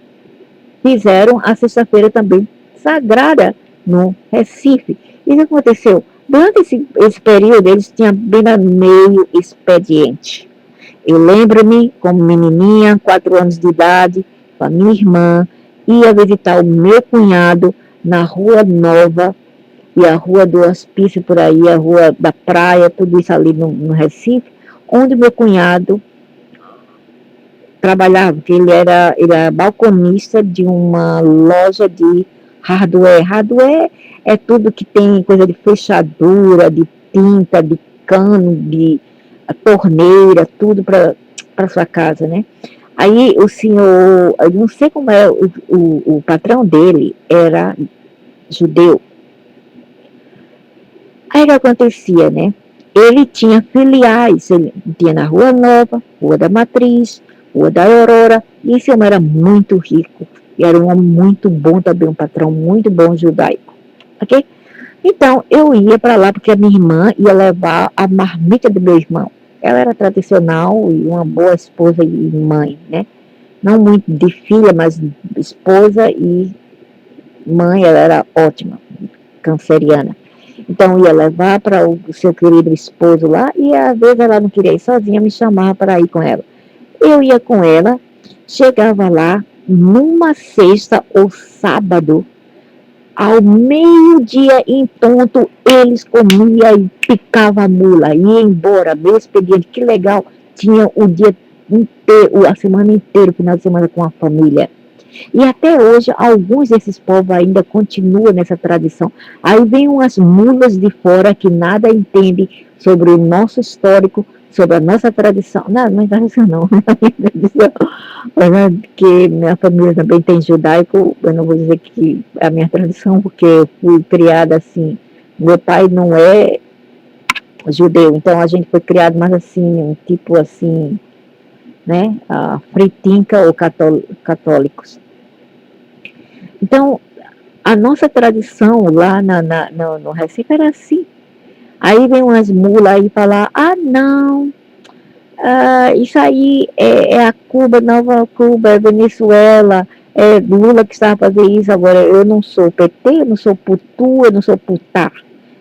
fizeram a sexta-feira também sagrada no Recife. Isso aconteceu. Durante esse período, eles tinham apenas meio expediente. Eu lembro-me, como menininha, 4 anos de idade, com a minha irmã, ia visitar o meu cunhado na Rua Nova, e a Rua do Hospício por aí, a Rua da Praia, tudo isso ali no Recife, onde meu cunhado trabalhava, porque ele era balconista de uma loja de hardware. Hardware é tudo que tem coisa de fechadura, de tinta, de cano, de torneira, tudo para sua casa, né? Aí o senhor, eu não sei como é, o patrão dele era judeu. Aí o que acontecia, né? Ele tinha filiais, ele tinha na Rua Nova, Rua da Matriz, Rua da Aurora, e esse homem era muito rico, e era um homem muito bom também, um patrão muito bom judaico, ok? Então, eu ia para lá porque a minha irmã ia levar a marmita do meu irmão. Ela era tradicional e uma boa esposa e mãe, né? Não muito de filha, mas esposa e mãe, ela era ótima, canceriana. Então, ia levar para o seu querido esposo lá, e às vezes ela não queria ir sozinha, me chamava para ir com ela. Eu ia com ela, chegava lá, numa sexta ou sábado, ao meio-dia em ponto, eles comiam e picavam a mula, ia embora, meu expediente, que legal, tinha o dia inteiro, a semana inteira, o final de semana com a família. E até hoje, alguns desses povos ainda continuam nessa tradição. Aí vem umas mulas de fora que nada entendem sobre o nosso histórico, sobre a nossa tradição. Não é tradição não, porque minha família também tem judaico, eu não vou dizer que é a minha tradição, porque eu fui criada assim, meu pai não é judeu, então a gente foi criado mais assim, um tipo assim, né, fritinca ou católicos. Então, a nossa tradição lá no Recife era assim. Aí vem umas mulas aí falar, não, isso aí é a Cuba, Nova Cuba, é Venezuela, é Lula que estava fazendo isso. Agora, eu não sou PT, eu não sou putu, eu não sou putá,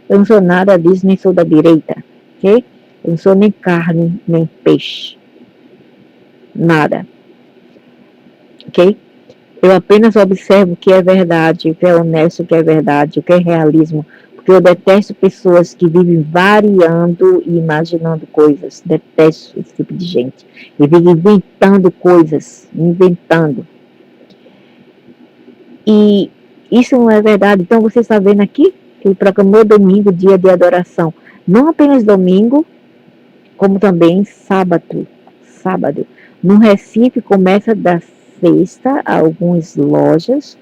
eu não sou nada disso, nem sou da direita, ok? Eu não sou nem carne, nem peixe, nada, ok? Eu apenas observo o que é verdade, o que é honesto, o que é verdade, o que é realismo, porque eu detesto pessoas que vivem variando e imaginando coisas, detesto esse tipo de gente, e vivem inventando coisas, inventando. E isso não é verdade. Então você está vendo aqui, ele proclamou domingo, dia de adoração, não apenas domingo, como também sábado. No Recife começa das sexta, algumas lojas,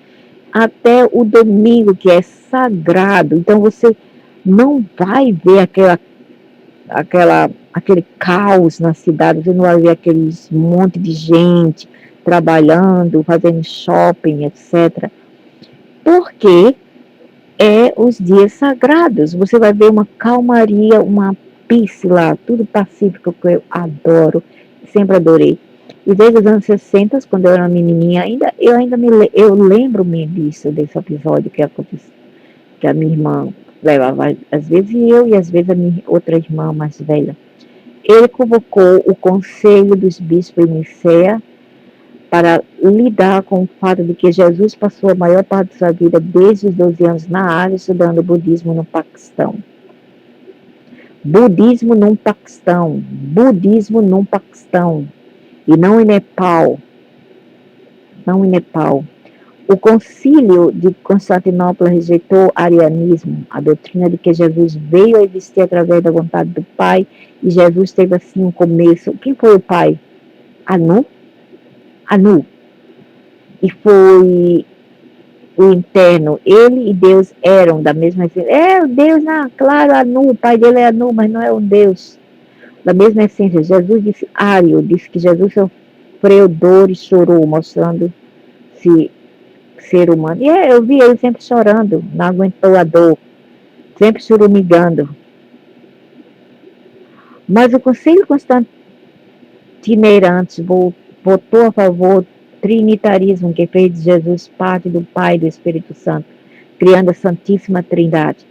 até o domingo, que é sagrado. Então você não vai ver aquele caos na cidade, você não vai ver aqueles monte de gente trabalhando, fazendo shopping, etc. Porque é os dias sagrados. Você vai ver uma calmaria, uma peace lá, tudo pacífico que eu adoro, sempre adorei. E desde os anos 60, quando eu era uma menininha, eu lembro-me disso, desse episódio que aconteceu, que a minha irmã levava, às vezes eu e às vezes a minha outra irmã mais velha. Ele convocou o Conselho dos Bispos em Nicéia para lidar com o fato de que Jesus passou a maior parte de sua vida, desde os 12 anos, na Ásia, estudando budismo no Paquistão. Budismo no Paquistão. Budismo no Paquistão. E não em Nepal. Não em Nepal. O concílio de Constantinopla rejeitou o arianismo, a doutrina de que Jesus veio a existir através da vontade do Pai, e Jesus teve assim um começo. Quem foi o Pai? Anu? Anu. E foi o interno. Ele e Deus eram da mesma essência. É, Deus, claro, Anu, o pai dele é Anu, mas não é um Deus. Da mesma essência. Jesus disse, Ário, disse que Jesus sofreu dor e chorou, mostrando-se ser humano. E eu vi ele sempre chorando, não aguentou a dor, sempre chorumigando. Mas o Conselho Constantineirante votou a favor do trinitarismo, que fez de Jesus parte do Pai e do Espírito Santo, criando a Santíssima Trindade.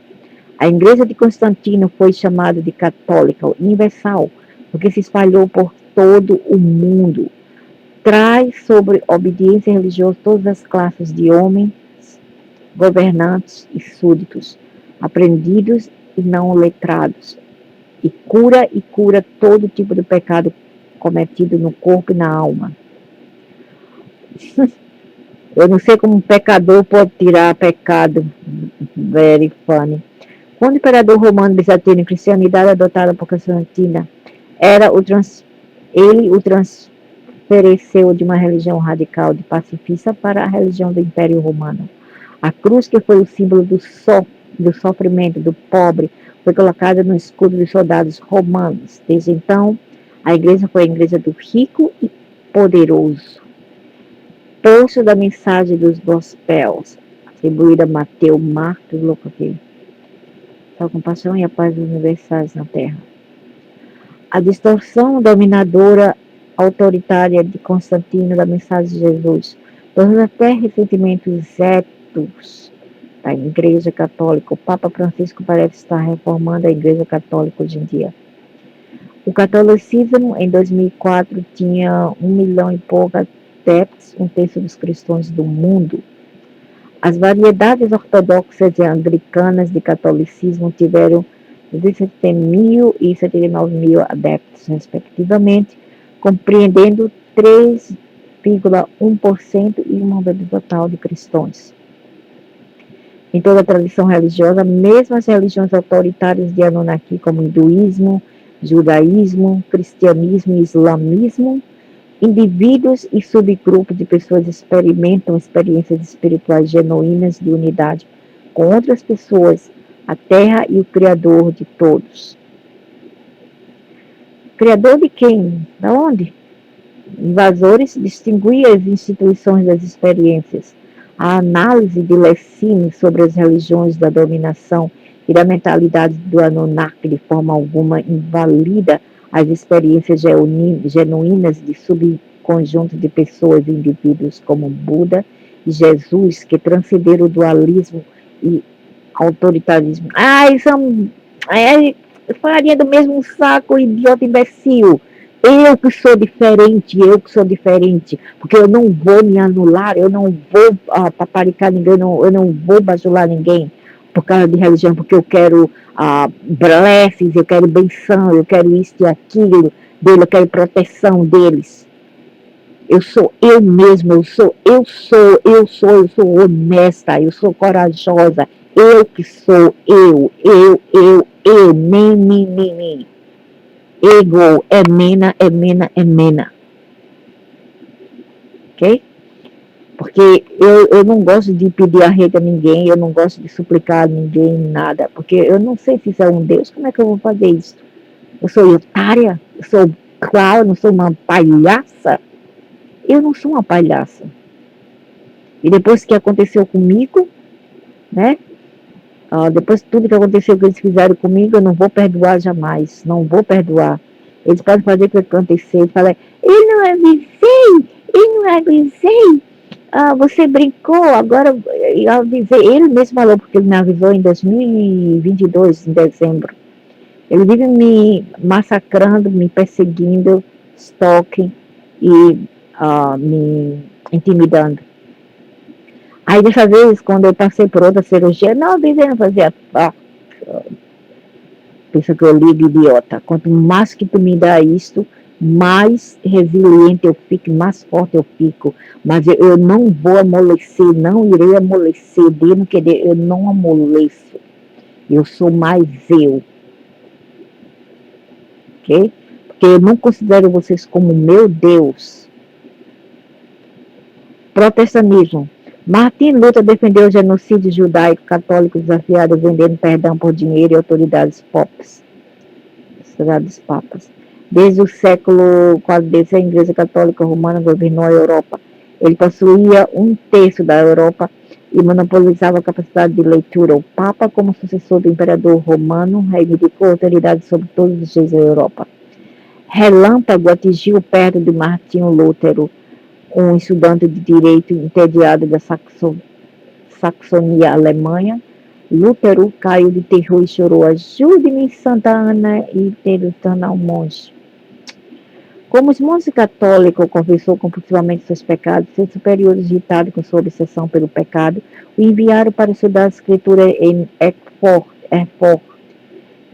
A Igreja de Constantino foi chamada de católica universal, porque se espalhou por todo o mundo. Traz sobre obediência religiosa todas as classes de homens, governantes e súditos, aprendidos e não letrados, e cura todo tipo de pecado cometido no corpo e na alma. Eu não sei como um pecador pode tirar pecado, very funny. Quando o imperador romano Bizantino, a cristianidade adotada por Constantino, ele o transfereceu de uma religião radical de pacifista para a religião do Império Romano. A cruz, que foi o símbolo do sofrimento do pobre, foi colocada no escudo dos soldados romanos. Desde então, a igreja foi a igreja do rico e poderoso. Poço da mensagem dos gospels, atribuída a Mateus, Marcos, Lucas, aqui. A compaixão e a paz universais na Terra. A distorção dominadora autoritária de Constantino da mensagem de Jesus tornou até recentemente os etos da Igreja Católica. O Papa Francisco parece estar reformando a Igreja Católica hoje em dia. O catolicismo, em 2004, tinha 1 milhão e pouco adeptos, um terço dos cristãos do mundo. As variedades ortodoxas e anglicanas de catolicismo tiveram 17 mil e 79 mil adeptos, respectivamente, compreendendo 3,1% e um número total de cristãos. Em toda a tradição religiosa, mesmo as religiões autoritárias de Anunnaki, como hinduísmo, judaísmo, cristianismo e islamismo, indivíduos e subgrupos de pessoas experimentam experiências espirituais genuínas de unidade com outras pessoas, a Terra e o Criador de todos. Criador de quem? Da onde? Invasores distinguiam as instituições das experiências. A análise de Lessing sobre as religiões da dominação e da mentalidade do Anunnaki de forma alguma invalida as experiências genuínas de subconjunto de pessoas e indivíduos como Buda e Jesus, que transcenderam o dualismo e autoritarismo. Isso é farinha do mesmo saco, idiota imbecil. Eu que sou diferente, porque eu não vou me anular, eu não vou paparicar ninguém, eu não vou bajular ninguém por causa de religião, porque eu quero blessings, eu quero benção, eu quero isso e aquilo dele, eu quero proteção deles. Eu sou eu mesma, eu sou honesta, eu sou corajosa, eu que sou eu, me. Ego, é mena. Ok? Porque eu não gosto de pedir arrego a ninguém, eu não gosto de suplicar a ninguém, nada. Porque eu não sei se isso é um Deus, como é que eu vou fazer isso? Eu sou otária? Eu sou claro, não sou uma palhaça? Eu não sou uma palhaça. E depois que aconteceu comigo, né? Depois de tudo que aconteceu que eles fizeram comigo, eu não vou perdoar jamais. Não vou perdoar. Eles podem fazer o que acontecer. Fala, eu não avisei, eu não avisei. Você brincou, agora eu avisei. Ele mesmo falou, porque ele me avisou em 2022, em dezembro. Ele vive me massacrando, me perseguindo, stalking e me intimidando. Aí dessa vez, quando eu passei por outra cirurgia, não, dizendo fazer pensa que eu ligo idiota. Quanto mais que tu me dá isto, mais resiliente eu fico, mais forte eu fico. Mas eu não vou amolecer, não irei amolecer. Deus querer, eu não amoleço. Eu sou mais eu. Ok? Porque eu não considero vocês como meu Deus. Protestantismo. Martin Luther defendeu o genocídio judaico católico desafiado vendendo perdão por dinheiro e autoridades papas. Desde o século XV, a Igreja Católica Romana governou a Europa. Ele possuía um terço da Europa e monopolizava a capacidade de leitura. O Papa, como sucessor do imperador romano, reivindicou autoridade sobre todos os reis da Europa. Relâmpago atingiu perto de Martinho Lutero, um estudante de direito entediado da Saxonia, Alemanha. Lutero caiu de terror e chorou: ajude-me, Santa Ana, e teve tornar um monge. Como os monges católicos confessou compulsivamente seus pecados, seus superiores, irritados com sua obsessão pelo pecado, o enviaram para estudar a escritura em Erfurt,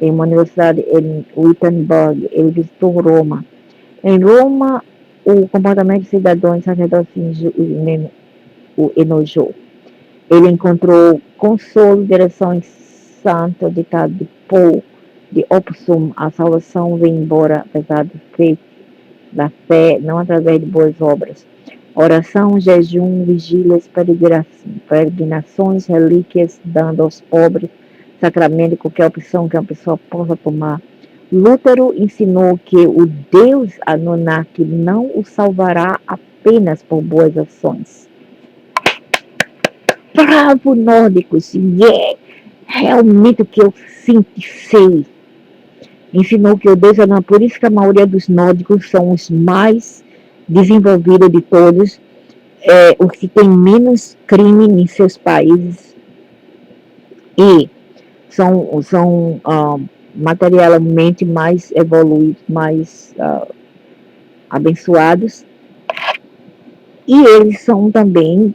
em uma universidade em Wittenberg. Ele visitou Roma. Em Roma, o comportamento dos cidadãos sacerdotes o enojou. Ele encontrou consolo, direção em santo ditado de Paul, de Opsum, a salvação vem embora, apesar do feito da fé, não através de boas obras. Oração, jejum, vigílias, peregrinações, relíquias, dando aos pobres, sacramento, qualquer opção que uma pessoa possa tomar. Lutero ensinou que o Deus Anunnaki não o salvará apenas por boas ações. Bravo, nórdicos! Realmente o que eu sinto e sei. Ensinou que o Deus Anunnaki, por isso que a maioria dos nórdicos são os mais desenvolvidos de todos, os que têm menos crime em seus países e são materialmente mais evoluídos, mais abençoados, e eles são também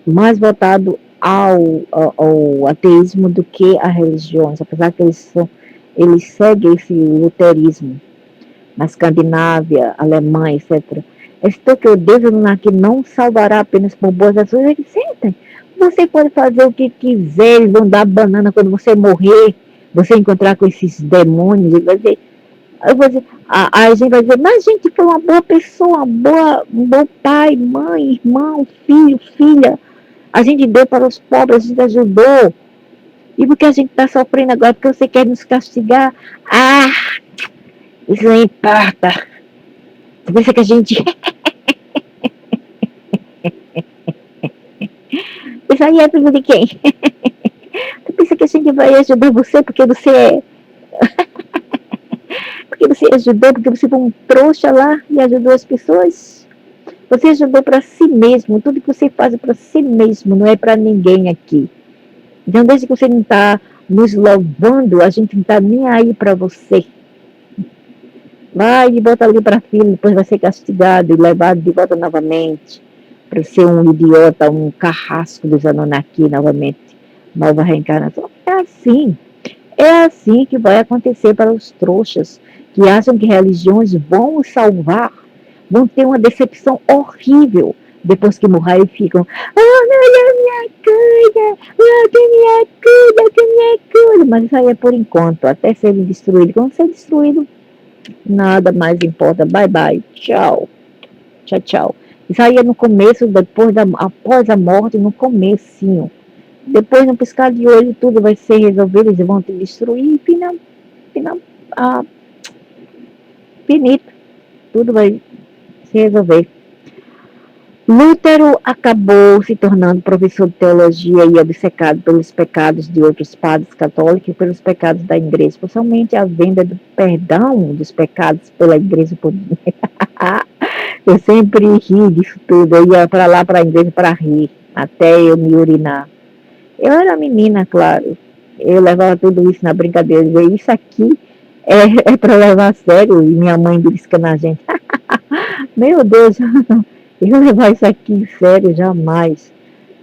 mais votados ao ateísmo do que a religiões, apesar que eles seguem esse luterismo na Escandinávia, Alemanha, etc. Estou que o Deus Anunnaki não salvará apenas por boas ações. Ele disse, você pode fazer o que quiser, eles vão dar banana quando você morrer, você encontrar com esses demônios. Ele vai dizer, a gente vai dizer, mas a gente foi uma boa pessoa, um bom pai, mãe, irmão, filho, filha. A gente deu para os pobres, a gente ajudou. E porque a gente está sofrendo agora, porque você quer nos castigar? Isso não importa. Você pensa que a gente... Isso aí é filho de quem? Você pensa que a gente vai ajudar você porque você é... porque você ajudou, porque você foi um trouxa lá e ajudou as pessoas? Você ajudou para si mesmo. Tudo que você faz é para si mesmo, não é para ninguém aqui. Então, desde que você não está nos louvando, a gente não está nem aí para você. Vai e bota ali para fila, depois vai ser castigado e levado de volta novamente para ser um idiota, um carrasco dos Anunnaki novamente, nova reencarnação. É assim que vai acontecer para os trouxas que acham que religiões vão os salvar, vão ter uma decepção horrível depois que morrer e ficam, não me acuda, que me acuda, mas isso aí é por enquanto, até serem destruídos. Quando ser destruído, nada mais importa. Bye, bye. Tchau. Tchau, tchau. Isso aí é no começo, após a morte, no comecinho. Depois, no piscar de olho, tudo vai ser resolvido, eles vão te destruir e finito. Tudo vai se resolver. Lutero acabou se tornando professor de teologia e obcecado pelos pecados de outros padres católicos e pelos pecados da igreja, especialmente a venda do perdão dos pecados pela igreja. Eu sempre ri disso tudo, eu ia para lá para a igreja para rir, até eu me urinar. Eu era menina, claro, eu levava tudo isso na brincadeira, isso aqui é para levar a sério, e minha mãe beliscando a gente. Meu Deus, eu levar isso aqui sério, jamais.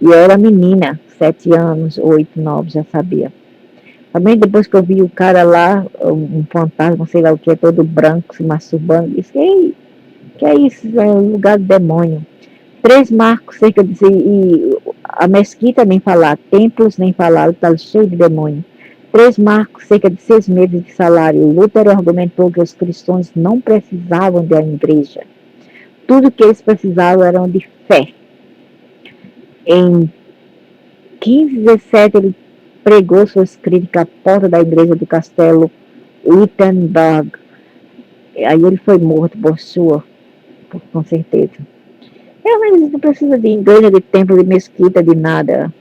E eu era menina, 7 anos, 8, 9, já sabia. Também depois que eu vi o cara lá, um fantasma, sei lá o que, todo branco, se masturbando, disse, ei, que é isso? É um lugar do demônio. 3 marcos, cerca de... E a mesquita nem falar, templos nem falar, está cheio de demônio. 3 marcos, cerca de 6 meses de salário. Lutero argumentou que os cristãos não precisavam da igreja. Tudo que eles precisavam era de fé. Em 1517, ele pregou suas críticas à porta da igreja do castelo Wittenberg. Aí ele foi morto por sua, com certeza. Realmente não precisa de igreja, de templo, de mesquita, de nada.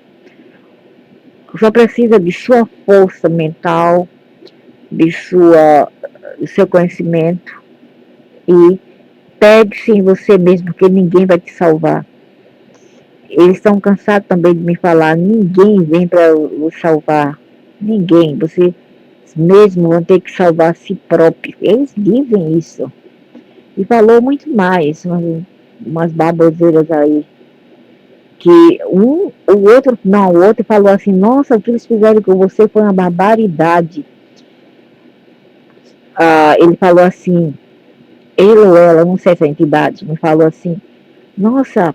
Só precisa de sua força mental, de seu conhecimento e pegue-se em você mesmo, porque ninguém vai te salvar. Eles estão cansados também de me falar, ninguém vem para o salvar. Ninguém. Vocês mesmo vão ter que salvar a si próprio. Eles dizem isso. E falou muito mais, umas baboseiras aí. Que o outro falou assim, nossa, o que eles fizeram com você foi uma barbaridade. Ele falou assim, ele ou ela, não sei se é a entidade, me falou assim, nossa,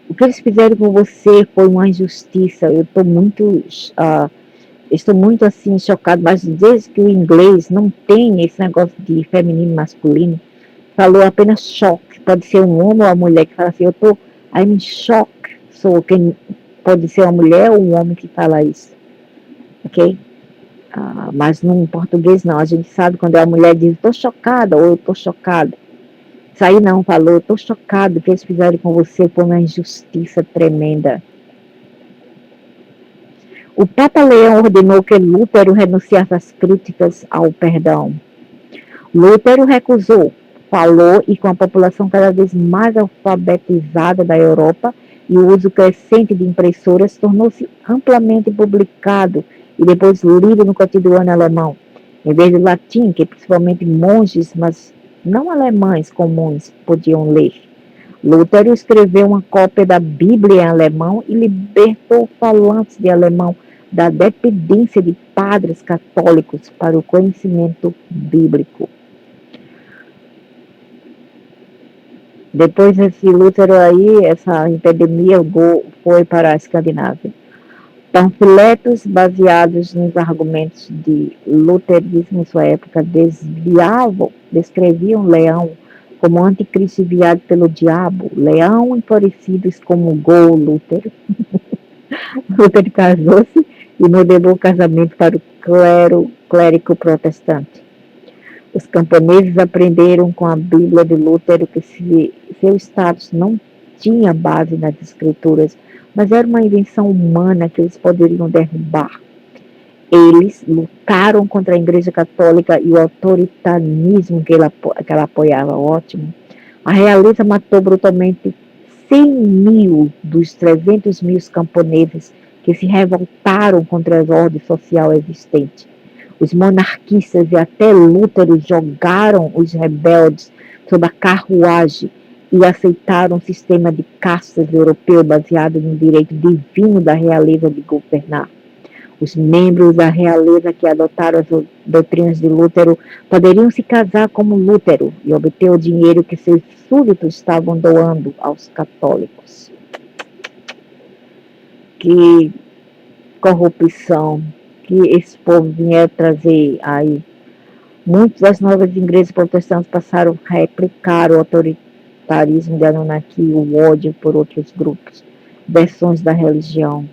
o que eles fizeram com você foi uma injustiça. Eu estou muito assim chocado, mas desde que o inglês não tem esse negócio de feminino e masculino, falou apenas choque. Pode ser um homem ou uma mulher que fala assim, I'm in shock. Pode ser uma mulher ou um homem que fala isso, ok? Mas no português não, a gente sabe quando a mulher diz, estou chocada ou eu estou chocada. Isso aí não, falou, estou chocado que eles fizeram com você, foi uma injustiça tremenda. O Papa Leão ordenou que Lutero renunciasse às críticas ao perdão. Lutero recusou, falou, e com a população cada vez mais alfabetizada da Europa e o uso crescente de impressoras, tornou-se amplamente publicado e depois lido no cotidiano alemão, em vez do latim, que principalmente monges, mas não alemães comuns, podiam ler. Lutero escreveu uma cópia da Bíblia em alemão e libertou falantes de alemão da dependência de padres católicos para o conhecimento bíblico. Depois desse Lutero aí, essa epidemia foi para a Escandinávia. Panfletos baseados nos argumentos de luterismo em sua época descreviam Leão como anticristo enviado pelo diabo, Leão enfurecidos como Gol Lutero. Lutero casou-se e modelou o casamento para o clérigo protestante. Os camponeses aprenderam com a Bíblia de Lutero que seu status não tinha base nas escrituras, mas era uma invenção humana que eles poderiam derrubar. Eles lutaram contra a Igreja Católica e o autoritarismo que ela apoiava. Ótimo. A realeza matou brutalmente 100.000 dos 300.000 camponeses que se revoltaram contra a ordem social existente. Os monarquistas e até Lutero jogaram os rebeldes sob a carruagem e aceitaram um sistema de castas europeu baseado no direito divino da realeza de governar. Os membros da realeza que adotaram as doutrinas de Lutero poderiam se casar como Lutero e obter o dinheiro que seus súditos estavam doando aos católicos. Que corrupção que esse povo vier trazer aí. Muitas das novas igrejas protestantes passaram a replicar o autoritarismo de Anunnaki e o ódio por outros grupos, versões da religião.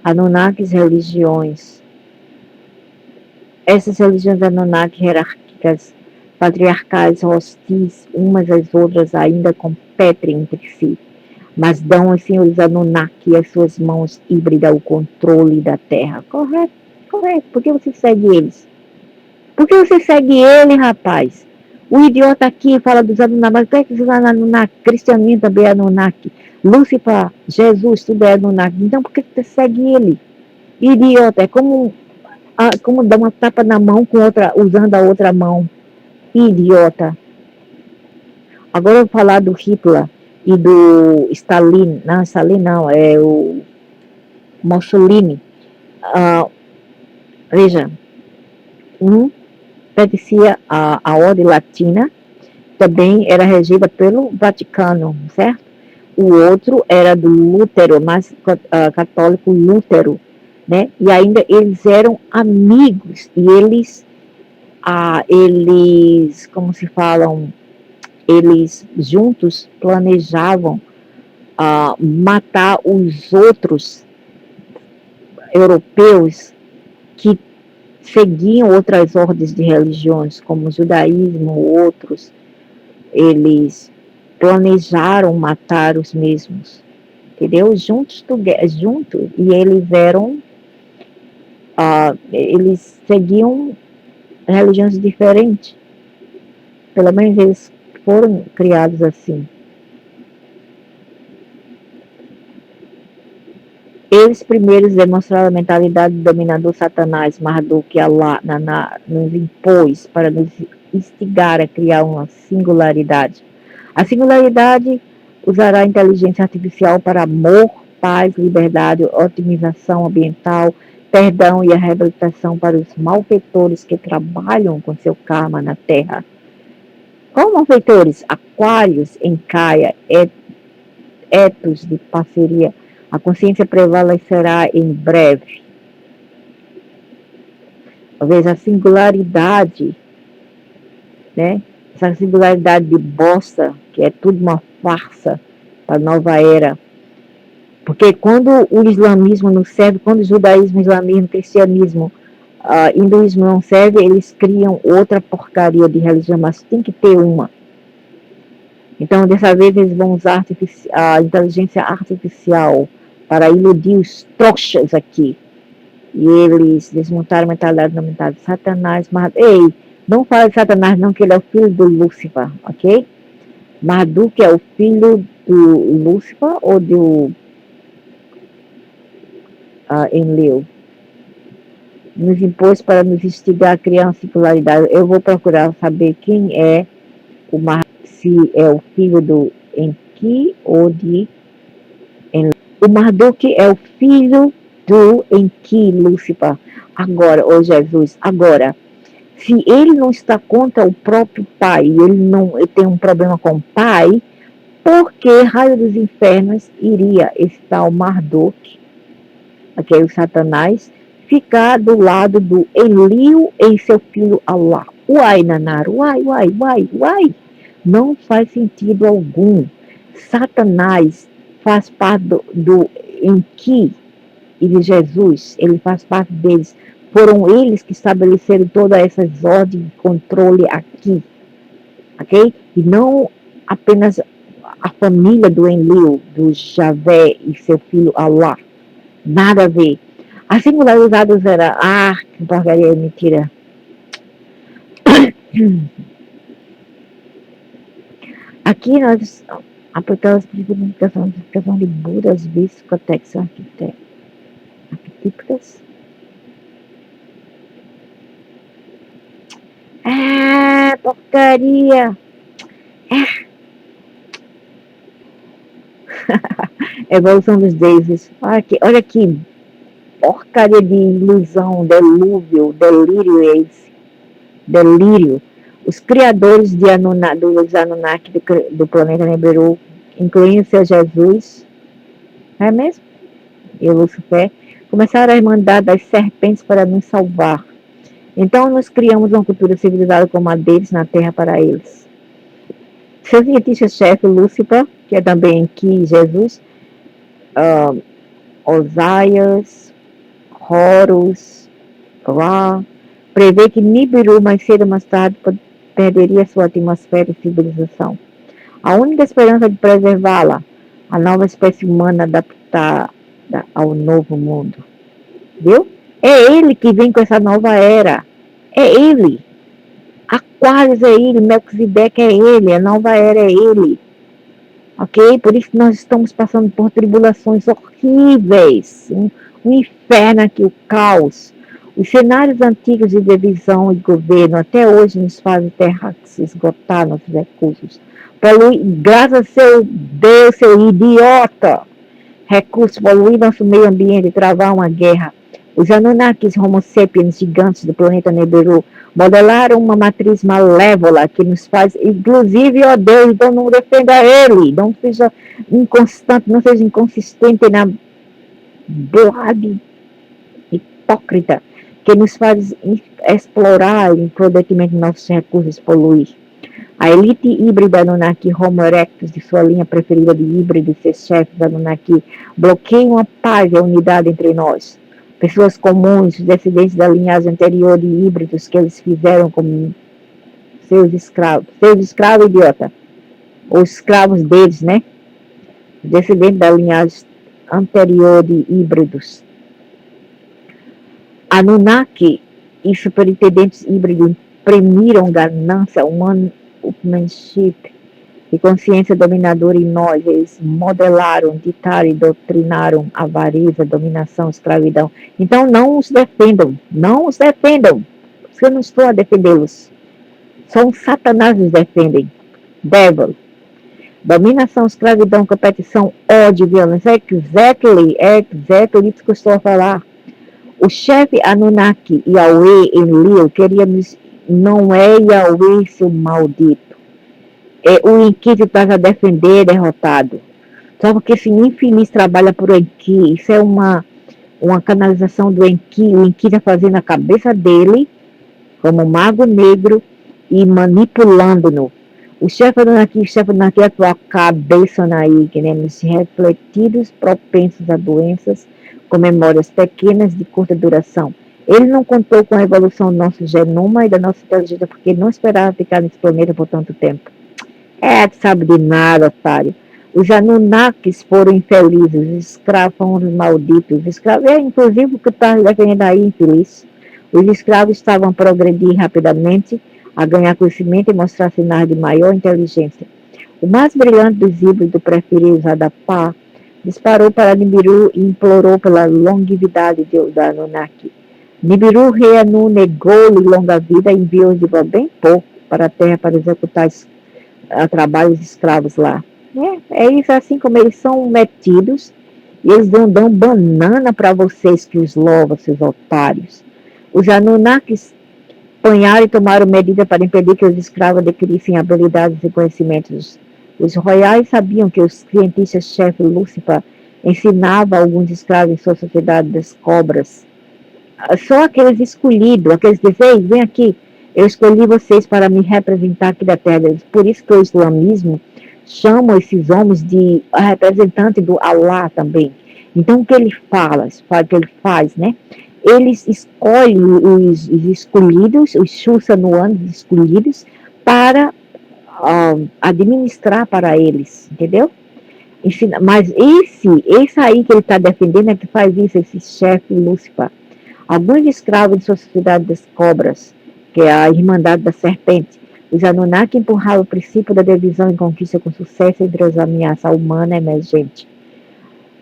Anunnakis religiões. Essas religiões Anunnaki hierárquicas patriarcais hostis umas às outras ainda competem entre si, mas dão aos senhores Anunnaki as suas mãos híbridas o controle da Terra. Correto, correto. Por que você segue eles? Por que você segue ele, rapaz? O idiota aqui fala dos Anunnaki, mas por que você vai Anunnaki? Cristianismo também é Anunnaki. Lúcifer, Jesus, tudo é Anunnaki. Então por que você segue ele? Idiota, é como dar uma tapa na mão com outra, usando a outra mão. Idiota. Agora eu vou falar do Hitler e do Stalin. Não, Stalin não, é o Mussolini. Veja, um pertencia à ordem latina, também era regida pelo Vaticano, certo? O outro era do Lutero, mais católico Lutero, né? E ainda eles eram amigos, e eles, como se falam, eles juntos planejavam matar os outros europeus que seguiam outras ordens de religiões, como o judaísmo, outros. Eles planejaram matar os mesmos, entendeu? Juntos, e eles seguiam religiões diferentes. Pelo menos eles foram criados assim. Eles primeiros demonstraram a mentalidade do dominador Satanás, Marduk, Allah, nos impôs para nos instigar a criar uma singularidade. A singularidade usará a inteligência artificial para amor, paz, liberdade, otimização ambiental, perdão e a reabilitação para os malfeitores que trabalham com seu karma na Terra. Qual malfeitores? Aquários, Encaia, etos de parceria. A consciência prevalecerá em breve. Talvez a singularidade, né? Essa singularidade de bosta, que é tudo uma farsa para a nova era. Porque quando o islamismo não serve, quando o judaísmo, islamismo, cristianismo, hinduísmo não serve, eles criam outra porcaria de religião, mas tem que ter uma. Então, dessa vez, eles vão usar a inteligência artificial para iludir os trouxas aqui. E eles desmontaram a mentalidade de Satanás. Mas, ei, não fala de Satanás não, que ele é o filho do Lúcifer, ok? Marduk é o filho do Lúcifer ou do Enlil? Nos impôs para nos instigar a criar uma singularidade. Eu vou procurar saber quem é o Marduk, se é o filho do Enki ou de Enlil. O Marduk é o filho do Enki, Lúcifer. Agora, Jesus, agora, se ele não está contra o próprio pai, ele tem um problema com o pai, por que raio dos infernos iria esse tal Marduk, aquele Satanás, ficar do lado do Enlil e seu filho Allah? Uai, Nanaro, uai. Não faz sentido algum. Satanás faz parte do Enki e de Jesus, ele faz parte deles. Foram eles que estabeleceram todas essas ordens de controle aqui, ok? E não apenas a família do Enlil, do Javé e seu filho Allah. Nada a ver. A singularidade era, que porcaria, mentira. Aqui nós aplicamos a identificação de Budas, vistos, contextos arquetípicas. Porcaria! Evolução dos deuses. Olha que porcaria de ilusão, delírio é esse. Delírio. Os criadores dos Anunnaki do planeta Nibiru, incluindo seu Jesus, não é mesmo? E o Lucifer, começaram a irmandade das serpentes para nos salvar. Então, nós criamos uma cultura civilizada como a deles na Terra para eles. Seu cientista-chefe, Lúcifer, que é também aqui Jesus, Osaias, Horus, Ra, prevê que Nibiru, mais cedo ou mais tarde, perderia sua atmosfera e civilização. A única esperança de preservá-la, a nova espécie humana adaptada ao novo mundo. Viu? É ele que vem com essa nova era. É ele. Aquários é ele, Melquisedeque é ele, a nova era é ele. Ok? Por isso que nós estamos passando por tribulações horríveis. Um inferno aqui, o caos. Os cenários antigos de divisão e governo até hoje nos fazem terra se esgotar nossos recursos. Polui, graças a seu Deus, seu idiota, recursos, poluir nosso meio ambiente e travar uma guerra. Os Anunnakis Homo sapiens gigantes do planeta Nibiru modelaram uma matriz malévola que nos faz, inclusive, ó Deus, então não defenda ele, não seja inconstante, não seja inconsistente na blade hipócrita que nos faz explorar em detrimento de nossos recursos poluir. A elite híbrida Anunnaki Homo erectus, de sua linha preferida de híbridos, seus chefes Anunnaki, bloqueiam a paz e a unidade entre nós. Pessoas comuns, descendentes da linhagem anterior de híbridos que eles fizeram como seus escravos. Seus escravos, idiota. Os escravos deles, né? Descendentes da linhagem anterior de híbridos. Anunnaki e superintendentes híbridos imprimiram ganância, humanship e consciência dominadora em nós. Eles modelaram, ditaram e doutrinaram avareza, dominação, escravidão. Então não os defendam, não os defendam. Porque eu não estou a defendê-los. Só um Satanás os defendem. Devil. Dominação, escravidão, competição, ódio, violência. Exactly isso que eu estou a falar. O chefe Anunnaki, Yahweh Enlil, queríamos, não é Yahweh, seu maldito. É o Enki que estás a defender derrotado. Só porque esse infeliz trabalha por Enki. Isso é uma canalização do Enki. O Enki está fazendo a cabeça dele como mago negro e manipulando-no. O chefe Anunnaki é a tua cabeça aí, queremos refletidos, propensos a doenças, com memórias pequenas de curta duração. Ele não contou com a evolução do nosso genoma e da nossa inteligência porque não esperava ficar nesse planeta por tanto tempo. Tu sabe de nada, otário. Os Anunnakis foram infelizes, os escravos foram os malditos. Os escravos, inclusive o que está defendendo aí, infeliz. Os escravos estavam a progredir rapidamente, a ganhar conhecimento e mostrar sinais de maior inteligência. O mais brilhante dos híbridos preferidos, Adapá, disparou para Nibiru e implorou pela longevidade da Anunnaki. Nibiru, rei Anu, negou-lhe longa vida e enviou de bem pouco para a terra para executar trabalhos escravos lá. É isso, assim como eles são metidos, e eles não dão banana para vocês que os louvam, seus otários. Os Anunnakis apanharam e tomaram medida para impedir que os escravos adquirissem habilidades e conhecimentos. Os royais sabiam que os cientistas-chefe Lúcifer ensinava alguns escravos em sua sociedade das cobras. Só aqueles escolhidos, aqueles que dizem, vem aqui, eu escolhi vocês para me representar aqui da terra. Por isso que o islamismo chama esses homens de representantes do Allah também. Então, o que ele fala, o que ele faz, né? Eles escolhem os escolhidos, os Shushanuanos escolhidos, para administrar para eles, entendeu? Mas esse aí que ele está defendendo é que faz isso, esse chefe Lúcifer. Alguns escravos de sua sociedade das cobras, que é a Irmandade da Serpente, os Anunnaki empurraram o princípio da divisão e conquista com sucesso entre as ameaças humana emergente.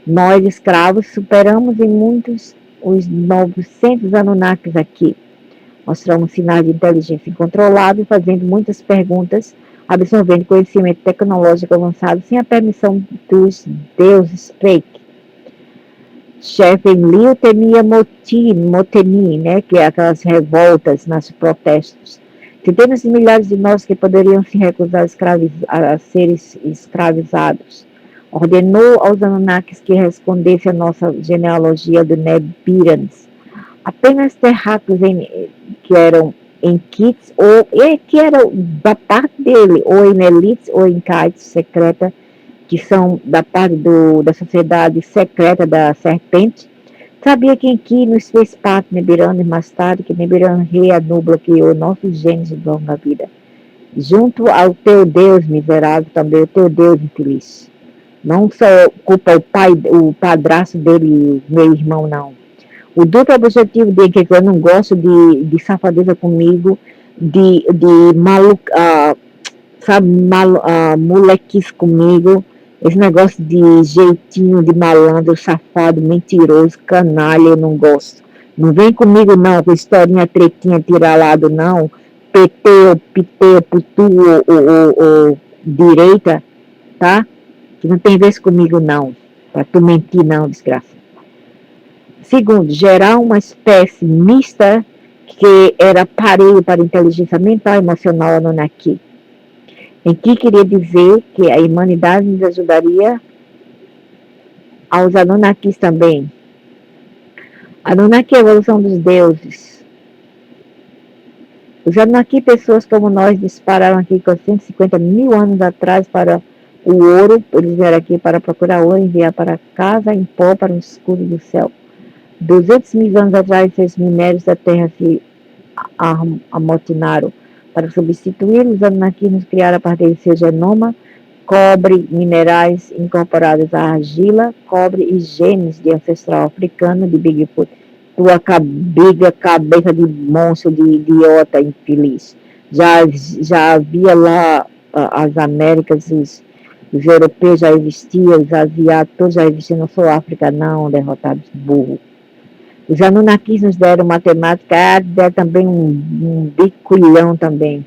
Nós, escravos, superamos em muitos os 900 Anunnakis aqui. Mostramos sinais de inteligência incontrolável, fazendo muitas perguntas, absorvendo conhecimento tecnológico avançado sem a permissão dos deuses fake. Chefe Enlil temia Motemi, né, que é aquelas revoltas nos protestos. Centenas de milhares de nós que poderiam se recusar a ser escravizados. Ordenou aos Anunnakis que respondessem à nossa genealogia do Nebirans. Apenas terráqueos que eram em kits, ou que eram da parte dele, ou em elites, ou em kites secreta, que são da parte da sociedade secreta da serpente. Sabia que aqui nos fez parte Nibiran e mais tarde que Nibiran rei Anu bloqueou nossos genes de longa vida. junto ao teu Deus miserável, também o teu Deus infeliz. Não só culpa o pai, o padrasto dele, meu irmão, não. O duplo objetivo dele, que eu não gosto de safadeza comigo, de sabe, molequice comigo, esse negócio de jeitinho de malandro, safado, mentiroso, canalha, eu não gosto. Não vem comigo não, com historinha, tretinha, tiralado, não. PT, ou PT, ou putu, ou direita, tá? Que não tem vez comigo não, pra tu mentir não, desgraça. Segundo, gerar uma espécie mista que era pareio para inteligência mental e emocional Anunnaki. Em que queria dizer que a humanidade nos ajudaria aos Anunnakis também. Anunnaki é a evolução dos deuses. Os Anunnaki, pessoas como nós, dispararam aqui 450 mil anos atrás para o ouro. Eles vieram aqui para procurar ouro, enviar para casa em pó, para o escuro do céu. 200 mil anos atrás, esses minérios da terra se amotinaram para substituir os Anunnaki, nos criaram a partir de seu genoma cobre, minerais incorporados à argila, cobre e genes de ancestral africano de Bigfoot. Tua cabeça de monstro, de idiota infeliz. Já havia lá as Américas, os europeus já existiam, os asiáticos já existiam, não sou África não, derrotados burro. Os Anunnakis nos deram matemática, deram também um biculhão também.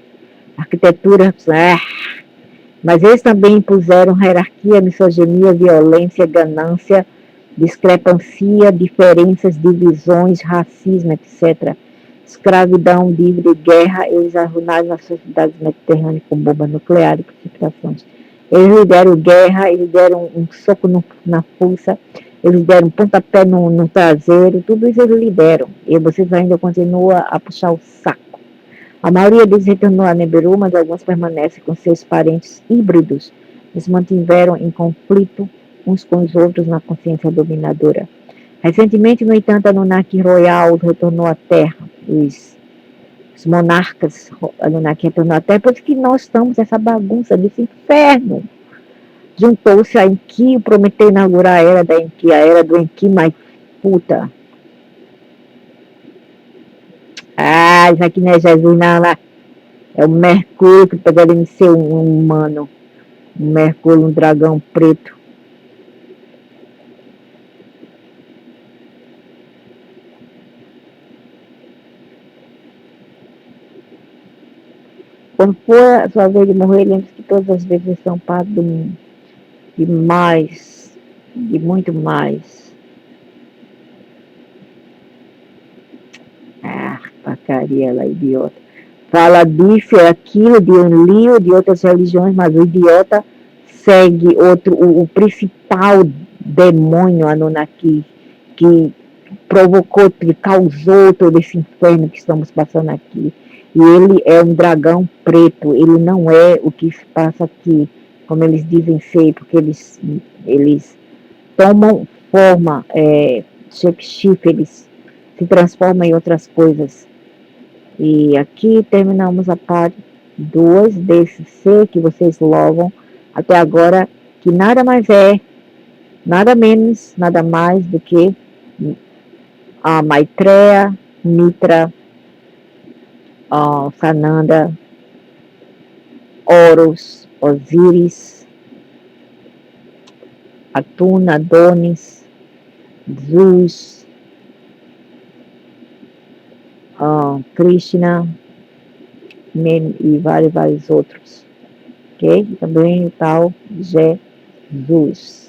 Arquitetura, mas eles também impuseram hierarquia, misoginia, violência, ganância, discrepância, diferenças, divisões, racismo, etc. Escravidão, livre, guerra, eles arruinaram as sociedades mediterrâneas com bombas nucleares e precipitações. Eles lhe deram guerra, eles deram um soco na fuça, eles deram um pontapé no traseiro, tudo isso eles lhe deram. E vocês ainda continuam a puxar o saco. A maioria deles retornou a Nibiru, mas alguns permanecem com seus parentes híbridos. Eles mantiveram em conflito uns com os outros na consciência dominadora. Recentemente, no entanto, a Anunnaki Royal retornou à Terra. Os monarcas Anunnaki retornou à Terra, por isso que nós estamos nessa bagunça desse inferno. Juntou-se a Enki, prometeu inaugurar a era da Enki, a era do Enki mais puta. Isso aqui não é Jesus, não, lá. É o Mercúrio que está querendo ser um humano. Um Mercúrio, um dragão preto. Quando for a sua vez de morrer, lembre-se que todas as vezes são parte de mais, de muito mais. Porcaria lá, idiota. Fala disso, aquilo, de um livro, de outras religiões, mas o idiota segue o principal demônio Anunnaki, que provocou, que causou todo esse inferno que estamos passando aqui. E ele é um dragão preto, ele não é o que se passa aqui, como eles dizem ser, porque eles tomam forma, shape-shift, eles se transformam em outras coisas. E aqui terminamos a parte 2 desse ser que vocês louvam até agora, que nada mais é, nada menos, nada mais do que a Maitreya, Mitra, Sananda, Horus, Osíris, Atuna, Adonis, Zeus, Krishna e vários outros. Ok? Também o tal Jesus.